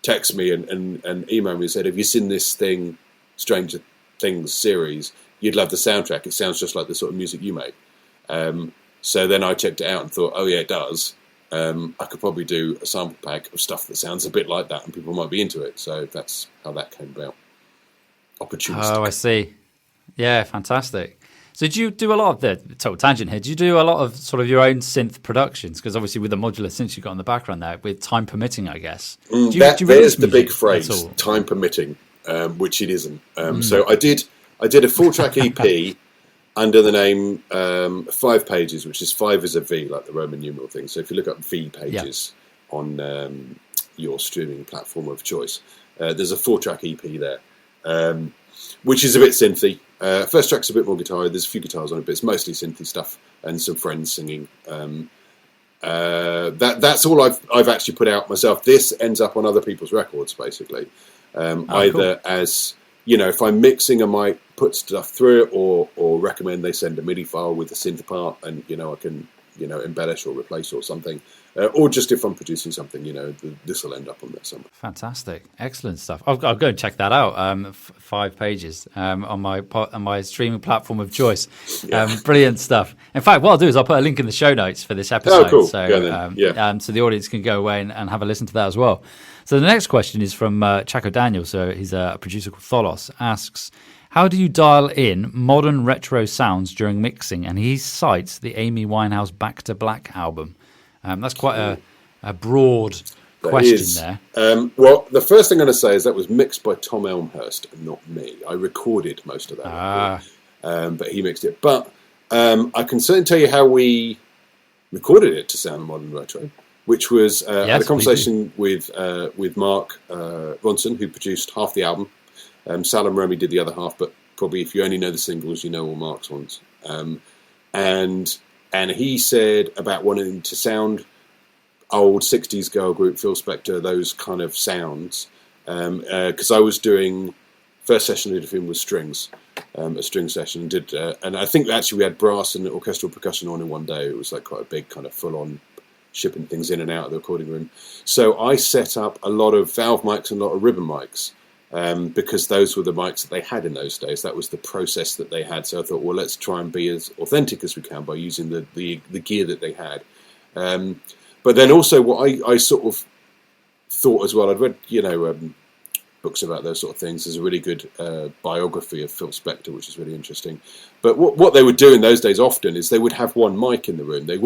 text me and email me and said, "Have you seen this thing, Stranger Things series? You'd love the soundtrack. It sounds just like the sort of music you make." So then I checked it out and thought, oh yeah, it does. I could probably do a sample pack of stuff that sounds a bit like that, and people might be into it. So that's how that came about. Opportunistic. Oh, I see. Yeah, fantastic. So did you do a lot of the total tangent here? Did you do a lot of sort of your own synth productions? Because obviously with the modular synths you've got in the background there, with time permitting, I guess. There's the big phrase, time permitting, which it isn't. So I did a 4-track EP. Under the name 5 Pages, which is 5 is a V, like the Roman numeral thing. So if you look up V Pages on your streaming platform of choice, there's a 4-track EP there, which is a bit synthy. First track's a bit more guitar. There's a few guitars on it, but it's mostly synthy stuff and some friends singing. That's all I've actually put out myself. This ends up on other people's records, basically, either as... if I'm mixing, I might put stuff through it or recommend they send a MIDI file with the synth part and, I can, embellish or replace or something. Or just if I'm producing something, this will end up on there somewhere. Fantastic. Excellent stuff. I'll go and check that out. 5 Pages on my streaming platform of choice. Brilliant stuff. In fact, what I'll do is I'll put a link in the show notes for this episode. Oh, cool. So, so the audience can go away and have a listen to that as well. So the next question is from Chaco Daniel. So he's a producer called Tholos. Asks, how do you dial in modern retro sounds during mixing? And he cites the Amy Winehouse Back to Black album. That's quite a broad question there. Well, the first thing I'm going to say is that was mixed by Tom Elmhurst and not me. I recorded most of that, but he mixed it. But I can certainly tell you how we recorded it to sound modern retro, which was I had a conversation with Mark Ronson, who produced half the album. Sal and Romy did the other half, but probably if you only know the singles, you know all Mark's ones. And he said about wanting to sound old 60s girl group, Phil Spector, those kind of sounds. Because I was doing first session I did of him with strings, a string session. And I think actually we had brass and orchestral percussion on in one day. It was like quite a big kind of full-on shipping things in and out of the recording room. So I set up a lot of valve mics and a lot of ribbon mics. Because those were the mics that they had in those days. That was the process that they had. So I thought, well, let's try and be as authentic as we can by using the gear that they had. But then also what I sort of thought as well, I'd read, books about those sort of things. There's a really good biography of Phil Spector, which is really interesting. But what they would do in those days often is they would have one mic in the room. They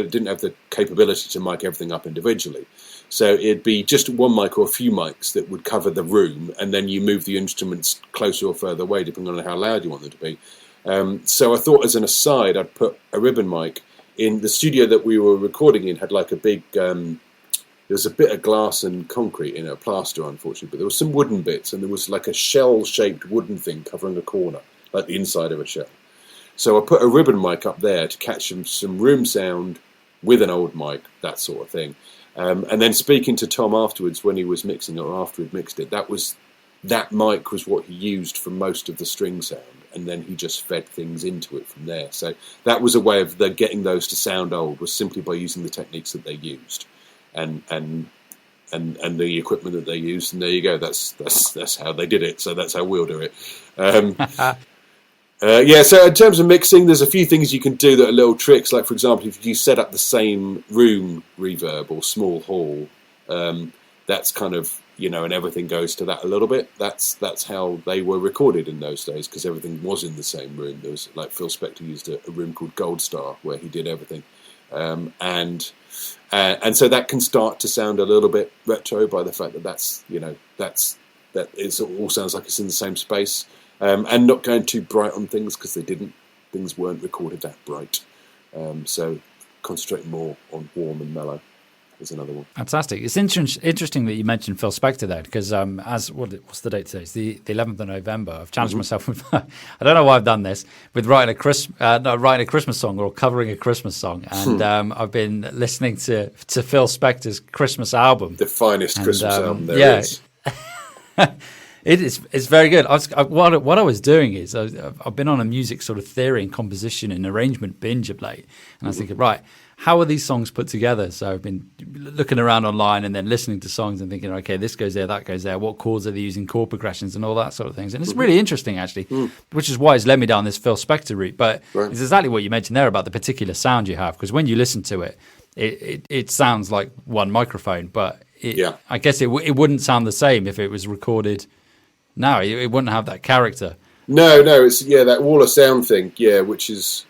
didn't have the capability to mic everything up individually. So it'd be just one mic or a few mics that would cover the room, and then you move the instruments closer or further away, depending on how loud you want them to be. So I thought, as an aside, I'd put a ribbon mic in the studio that we were recording in. Had like a big, there was a bit of glass and concrete in it, a plaster, unfortunately, but there was some wooden bits, and there was like a shell-shaped wooden thing covering a corner, like the inside of a shell. So I put a ribbon mic up there to catch some room sound with an old mic, that sort of thing. And then speaking to Tom afterwards, when he was mixing it or after he'd mixed it, that mic was what he used for most of the string sound, and then he just fed things into it from there. So that was a way of getting those to sound old, was simply by using the techniques that they used, and and the equipment that they used, and there you go. That's how they did it. So that's how we'll do it. So in terms of mixing, there's a few things you can do that are little tricks. Like, for example, if you set up the same room reverb or small hall, that's kind of, and everything goes to that a little bit. That's how they were recorded in those days, because everything was in the same room. There was, like, Phil Spector used a room called Gold Star where he did everything. And so that can start to sound a little bit retro by the fact that it all sounds like it's in the same space. And not going too bright on things, because things weren't recorded that bright. So concentrating more on warm and mellow is another one. Fantastic. It's interesting that you mentioned Phil Spector there, because what's the date today? It's the 11th of November. I've challenged myself with, I don't know why I've done this, with writing a Christmas song or covering a Christmas song. And I've been listening to Phil Spector's Christmas album. The finest Christmas album there is. It's very good. What I was doing is I've been on a music sort of theory and composition and arrangement binge of late, and I was thinking, right, how are these songs put together? So I've been looking around online and then listening to songs and thinking, okay, this goes there, that goes there. What chords are they using? Chord progressions and all that sort of things. And it's really interesting, actually, which is why it's led me down this Phil Spector route. But it's exactly what you mentioned there about the particular sound you have, because when you listen to it, it sounds like one microphone, but I guess it wouldn't sound the same if it was recorded. No, it wouldn't have that character. No, it's that wall of sound thing, which is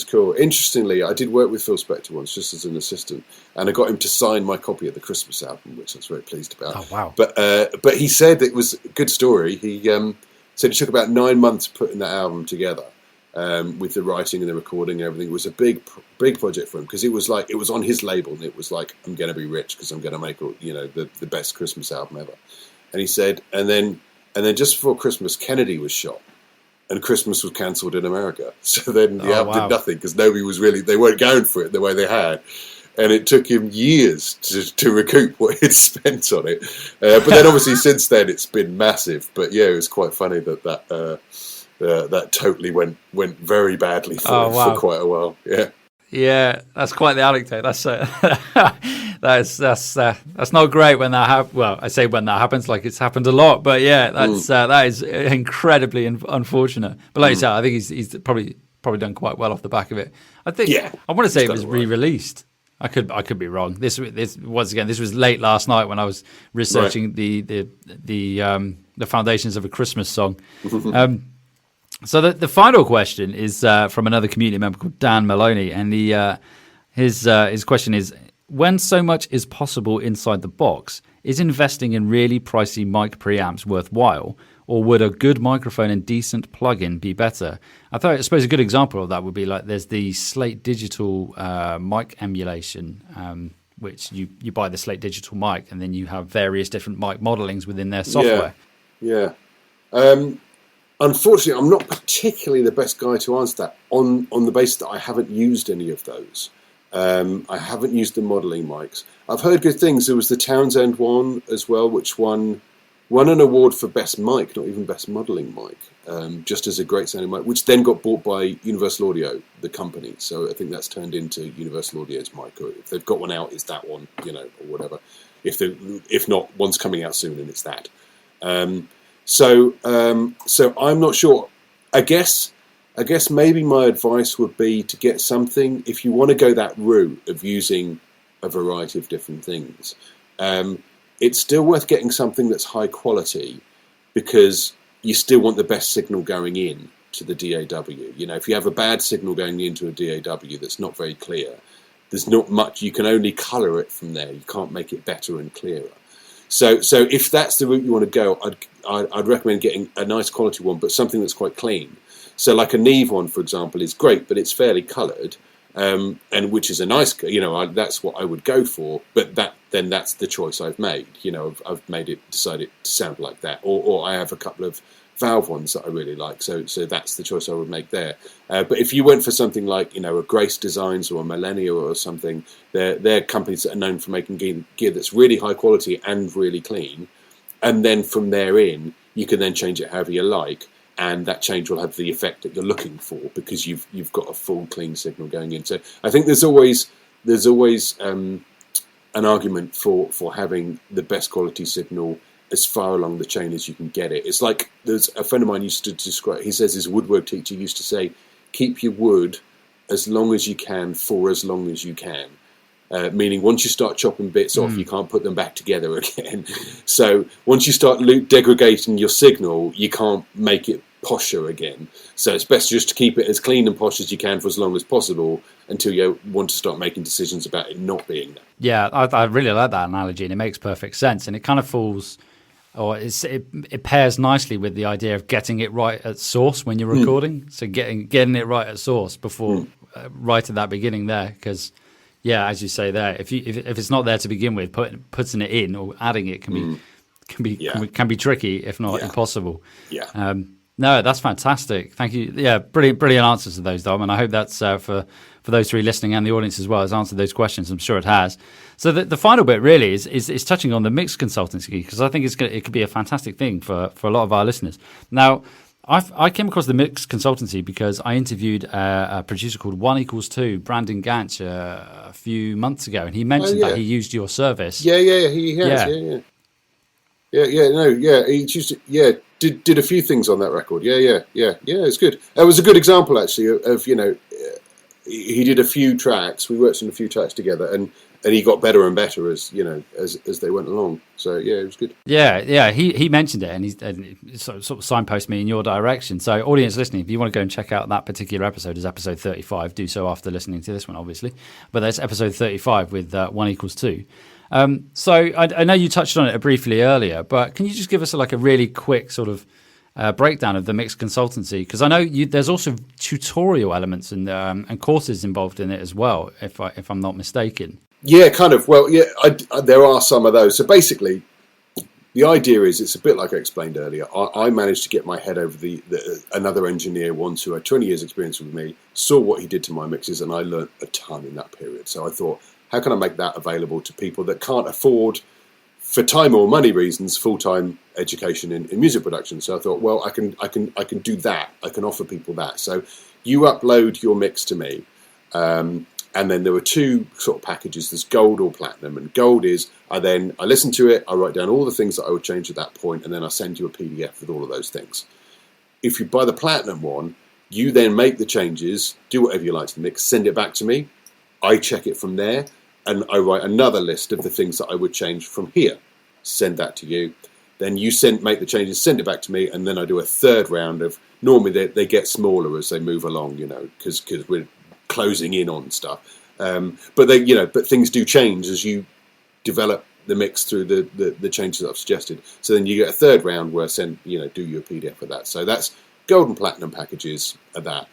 cool. Interestingly, I did work with Phil Spector once, just as an assistant, and I got him to sign my copy of the Christmas album, which I was very pleased about. Oh wow! But he said it was a good story. He said it took about 9 months putting that album together, with the writing and the recording and everything. It was a big project for him, because it was on his label, and it was like, I'm going to be rich because I'm going to make the best Christmas album ever. And he said, and then just before Christmas, Kennedy was shot, and Christmas was cancelled in America. So then the album did nothing, because they weren't going for it the way they had. And it took him years to recoup what he'd spent on it. But then obviously since then it's been massive. But it was quite funny that totally went very badly for quite a while. Yeah, that's quite the anecdote. That's not great when that happens. Well, I say when that happens, like it's happened a lot. But that is incredibly unfortunate. But like you said, I think he's probably done quite well off the back of it. I think I want to say it was re-released. I could be wrong. This once again, this was late last night when I was researching the foundations of a Christmas song. So the final question is from another community member called Dan Maloney, and his question is: when so much is possible inside the box, is investing in really pricey mic preamps worthwhile, or would a good microphone and decent plug-in be better? I suppose a good example of that would be like there's the Slate Digital mic emulation, which you buy the Slate Digital mic and then you have various different mic modelings within their software. Yeah. Unfortunately, I'm not particularly the best guy to answer that on the basis that I haven't used any of those. I haven't used the modelling mics. I've heard good things. There was the Townsend one as well, which won an award for best mic, not even best modelling mic, just as a great sounding mic, which then got bought by Universal Audio, the company. So I think that's turned into Universal Audio's mic. Or if they've got one out, it's that one, or whatever. If not, one's coming out soon, and it's that. So I'm not sure. I guess maybe my advice would be to get something, if you want to go that route of using a variety of different things. It's still worth getting something that's high quality, because you still want the best signal going in to the DAW. If you have a bad signal going into a DAW that's not very clear, there's not much. You can only colour it from there. You can't make it better and clearer. So if that's the route you want to go, I'd recommend getting a nice quality one, but something that's quite clean. So like a Neve one, for example, is great, but it's fairly coloured, and which is a nice, that's what I would go for. But that's the choice I've made. I've decided to sound like that, or I have a couple of valve ones that I really like. So that's the choice I would make there. But if you went for something like a Grace Designs or a Millennia or something, they're companies that are known for making gear that's really high quality and really clean. And then from there in, you can then change it however you like, and that change will have the effect that you're looking for, because you've got a full clean signal going in. So I think there's always an argument for having the best quality signal as far along the chain as you can get it. It's like, there's a friend of mine used to describe, he says his woodwork teacher used to say, keep your wood as long as you can for as long as you can. Meaning once you start chopping bits off, you can't put them back together again. So once you start degrading your signal, you can't make it posher again. So it's best just to keep it as clean and posh as you can for as long as possible until you want to start making decisions about it not being that. Yeah, I really like that analogy, and it makes perfect sense. And it kind of falls, or it pairs nicely with the idea of getting it right at source when you're recording. So getting it right at source before right at that beginning there, because yeah, as you say there, if it's not there to begin with, putting it in or adding it can be tricky, if not impossible. Yeah. No, that's fantastic. Thank you. Yeah, brilliant answers to those, Dom. And I hope that's for those three listening and the audience as well has answered those questions. I'm sure it has. So the final bit really is touching on the mix consultancy, because I think it could be a fantastic thing for a lot of our listeners. Now, I came across the mix consultancy because I interviewed a producer called 1=2, Brandon Ganch, a few months ago, and he mentioned that he used your service. Yeah, he has. Yeah. He used it. Did a few things on that record. Yeah. It's good. It was a good example actually of he did a few tracks. We worked on a few tracks together, and he got better and better as they went along. So yeah, it was good. Yeah. He mentioned it, and he sort of signposted me in your direction. So audience listening, if you want to go and check out that particular episode, is episode 35. Do so after listening to this one, obviously. But that's episode 35 with 1=2. So I know you touched on it briefly earlier, but can you just give us a really quick sort of breakdown of the mix consultancy? Because I know there's also tutorial elements and courses involved in it as well, if I'm not mistaken. Yeah, kind of. Well, yeah, there are some of those. So basically, the idea is, it's a bit like I explained earlier. I managed to get my head over another engineer once who had 20 years experience with me, saw what he did to my mixes, and I learnt a ton in that period. So I thought, how can I make that available to people that can't afford, for time or money reasons, full-time education in music production? So I thought, well, I can do that. I can offer people that. So you upload your mix to me, and then there were two sort of packages. There's gold or platinum, and gold is I listen to it, I write down all the things that I would change at that point, and then I send you a PDF with all of those things. If you buy the platinum one, you then make the changes, do whatever you like to the mix, send it back to me. I check it from there, and I write another list of the things that I would change from here. Send that to you. Then you make the changes, send it back to me, and then I do a third round of. Normally they get smaller as they move along, because we're closing in on stuff. But things do change as you develop the mix through the changes that I've suggested. So then you get a third round where I send, do you a PDF of that. So that's gold and platinum packages of that.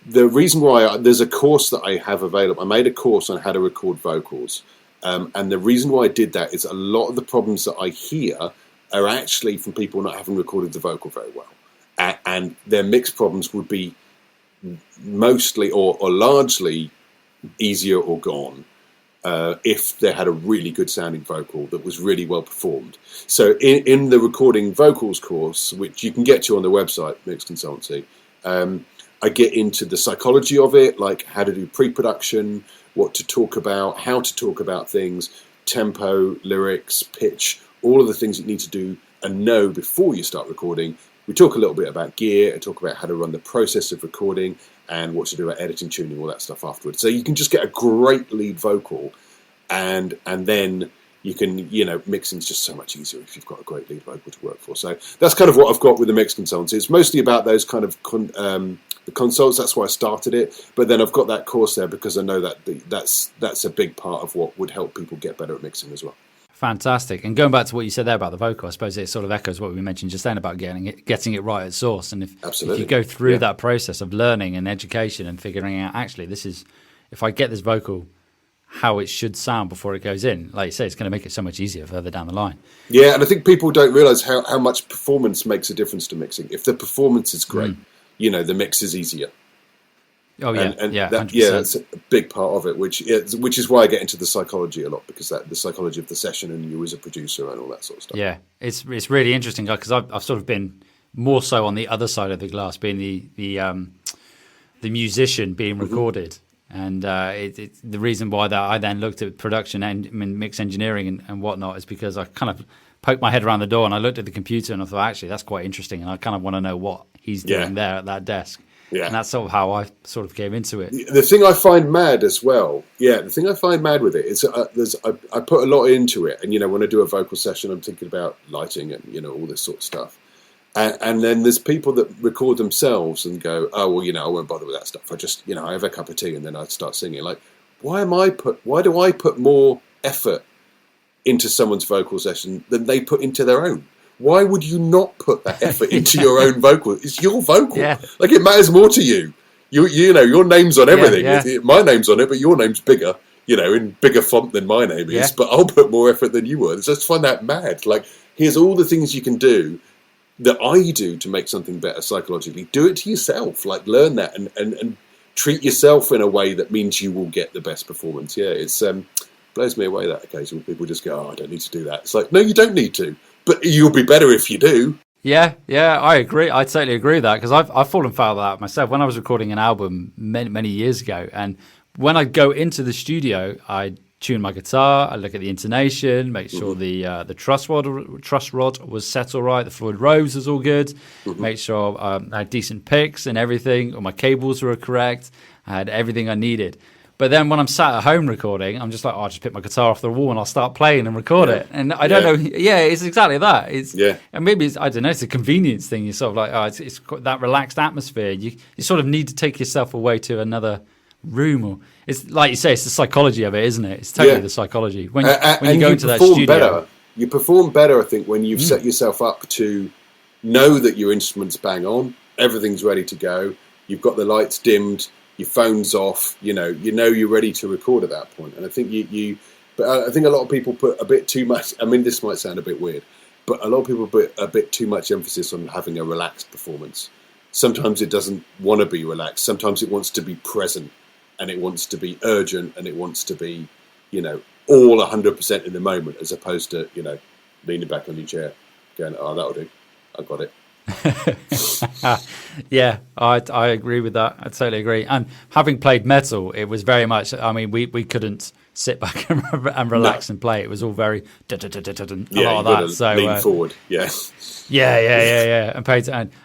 The reason why there's a course that I have available, I made a course on how to record vocals. And the reason why I did that is a lot of the problems that I hear are actually from people not having recorded the vocal very well. And their mix problems would be mostly or largely easier or gone if they had a really good sounding vocal that was really well performed. So in the recording vocals course, which you can get to on the website, Mix Consultancy, I get into the psychology of it, like how to do pre-production, what to talk about, how to talk about things, tempo, lyrics, pitch, all of the things you need to do and know before you start recording. We talk a little bit about gear, I talk about how to run the process of recording and what to do about editing, tuning, all that stuff afterwards. So you can just get a great lead vocal and then you can, mixing's just so much easier if you've got a great lead vocal to work for. So that's kind of what I've got with the mix consultancy. It's mostly about those kind of the consoles. That's why I started it. But then I've got that course there because I know that that's a big part of what would help people get better at mixing as well. Fantastic. And going back to what you said there about the vocal, I suppose it sort of echoes what we mentioned just then about getting it right at source. And if you go through that process of learning and education and figuring out, actually, if I get this vocal how it should sound before it goes in, like you say, it's going to make it so much easier further down the line. Yeah, and I think people don't realise how much performance makes a difference to mixing. If the performance is great, the mix is easier. Oh yeah, and yeah, that's a big part of it. Which is why I get into the psychology a lot, because the psychology of the session and you as a producer and all that sort of stuff. Yeah, it's really interesting because I've sort of been more so on the other side of the glass, being the musician being recorded. And it's the reason why that I then looked at production and mix engineering and whatnot is because I kind of poked my head around the door and I looked at the computer and I thought, actually, that's quite interesting. And I kind of want to know what he's doing there at that desk. Yeah. And that's sort of how I sort of came into it. The thing I find mad as well, the thing I find mad with it is I put a lot into it. And, when I do a vocal session, I'm thinking about lighting and, all this sort of stuff. And then there's people that record themselves and go, oh, well, I won't bother with that stuff. I just, I have a cup of tea and then I start singing. Like, why do I put more effort into someone's vocal session than they put into their own? Why would you not put that effort into your own vocal? It's your vocal. Yeah. Like, it matters more to you. Your name's on everything. Yeah. My name's on it, but your name's bigger, in bigger font than my name is. Yeah. But I'll put more effort than you would. I just find that mad. Like, here's all the things you can do that I do to make something better psychologically. Do it to yourself. Like, learn that and treat yourself in a way that means you will get the best performance. Yeah, it's blows me away that occasion when people just go, oh, I don't need to do that. It's like, no, you don't need to, but you'll be better if you do. Yeah, I agree. I totally agree with that because I've fallen foul of that myself when I was recording an album many years ago. And when I go into the studio, I tune my guitar, I look at the intonation, make sure the truss rod was set all right, the Floyd Rose was all good, make sure I had decent picks and everything, all my cables were correct, I had everything I needed. But then when I'm sat at home recording, I'm just like, I'll just pick my guitar off the wall and I'll start playing and record it. And I don't know, it's exactly that. And maybe I don't know, it's a convenience thing. You're sort of like, it's that relaxed atmosphere. You sort of need to take yourself away to another room, or it's like you say, it's the psychology of it, isn't it? It's totally the psychology when you go into that studio. You perform better, I think, when you've set yourself up to know that your instrument's bang on, everything's ready to go, you've got the lights dimmed, your phone's off, you're ready to record at that point. And I think but I think a lot of people put a bit too much. I mean, this might sound a bit weird, but a lot of people put a bit too much emphasis on having a relaxed performance. Sometimes it doesn't want to be relaxed. Sometimes it wants to be present. And it wants to be urgent, and it wants to be, all 100% in the moment, as opposed to, leaning back on your chair, going, "Oh, that'll do, I've got it." Yeah, I agree with that. I totally agree. And having played metal, it was very much. I mean, we couldn't sit back and relax and play. It was all very a lot of that. So lean forward, yeah.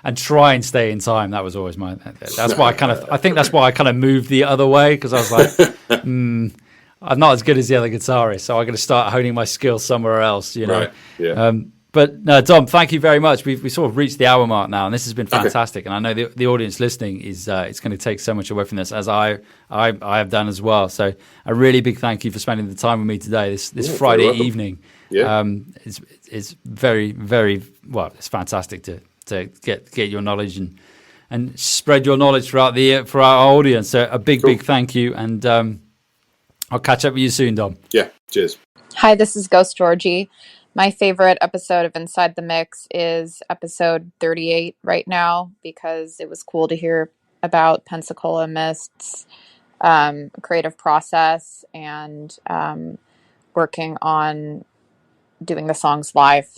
And try and stay in time. That was always that's why I think that's why I kind of moved the other way, because I was like, I'm not as good as the other guitarist, so I'm going to start honing my skills somewhere else, Right. Yeah. But no, Dom, thank you very much. We sort of reached the hour mark now, and this has been fantastic. Okay. And I know the audience listening is it's going to take so much away from this, as I have done as well. So a really big thank you for spending the time with me today, this Friday evening. Yeah. It's very, very well. It's fantastic to get your knowledge and spread your knowledge for our audience. So a big thank you, and I'll catch up with you soon, Dom. Yeah. Cheers. Hi, this is Ghost Georgie. My favorite episode of Inside the Mix is episode 38 right now, because it was cool to hear about Pensacola Mist's creative process and working on doing the songs live.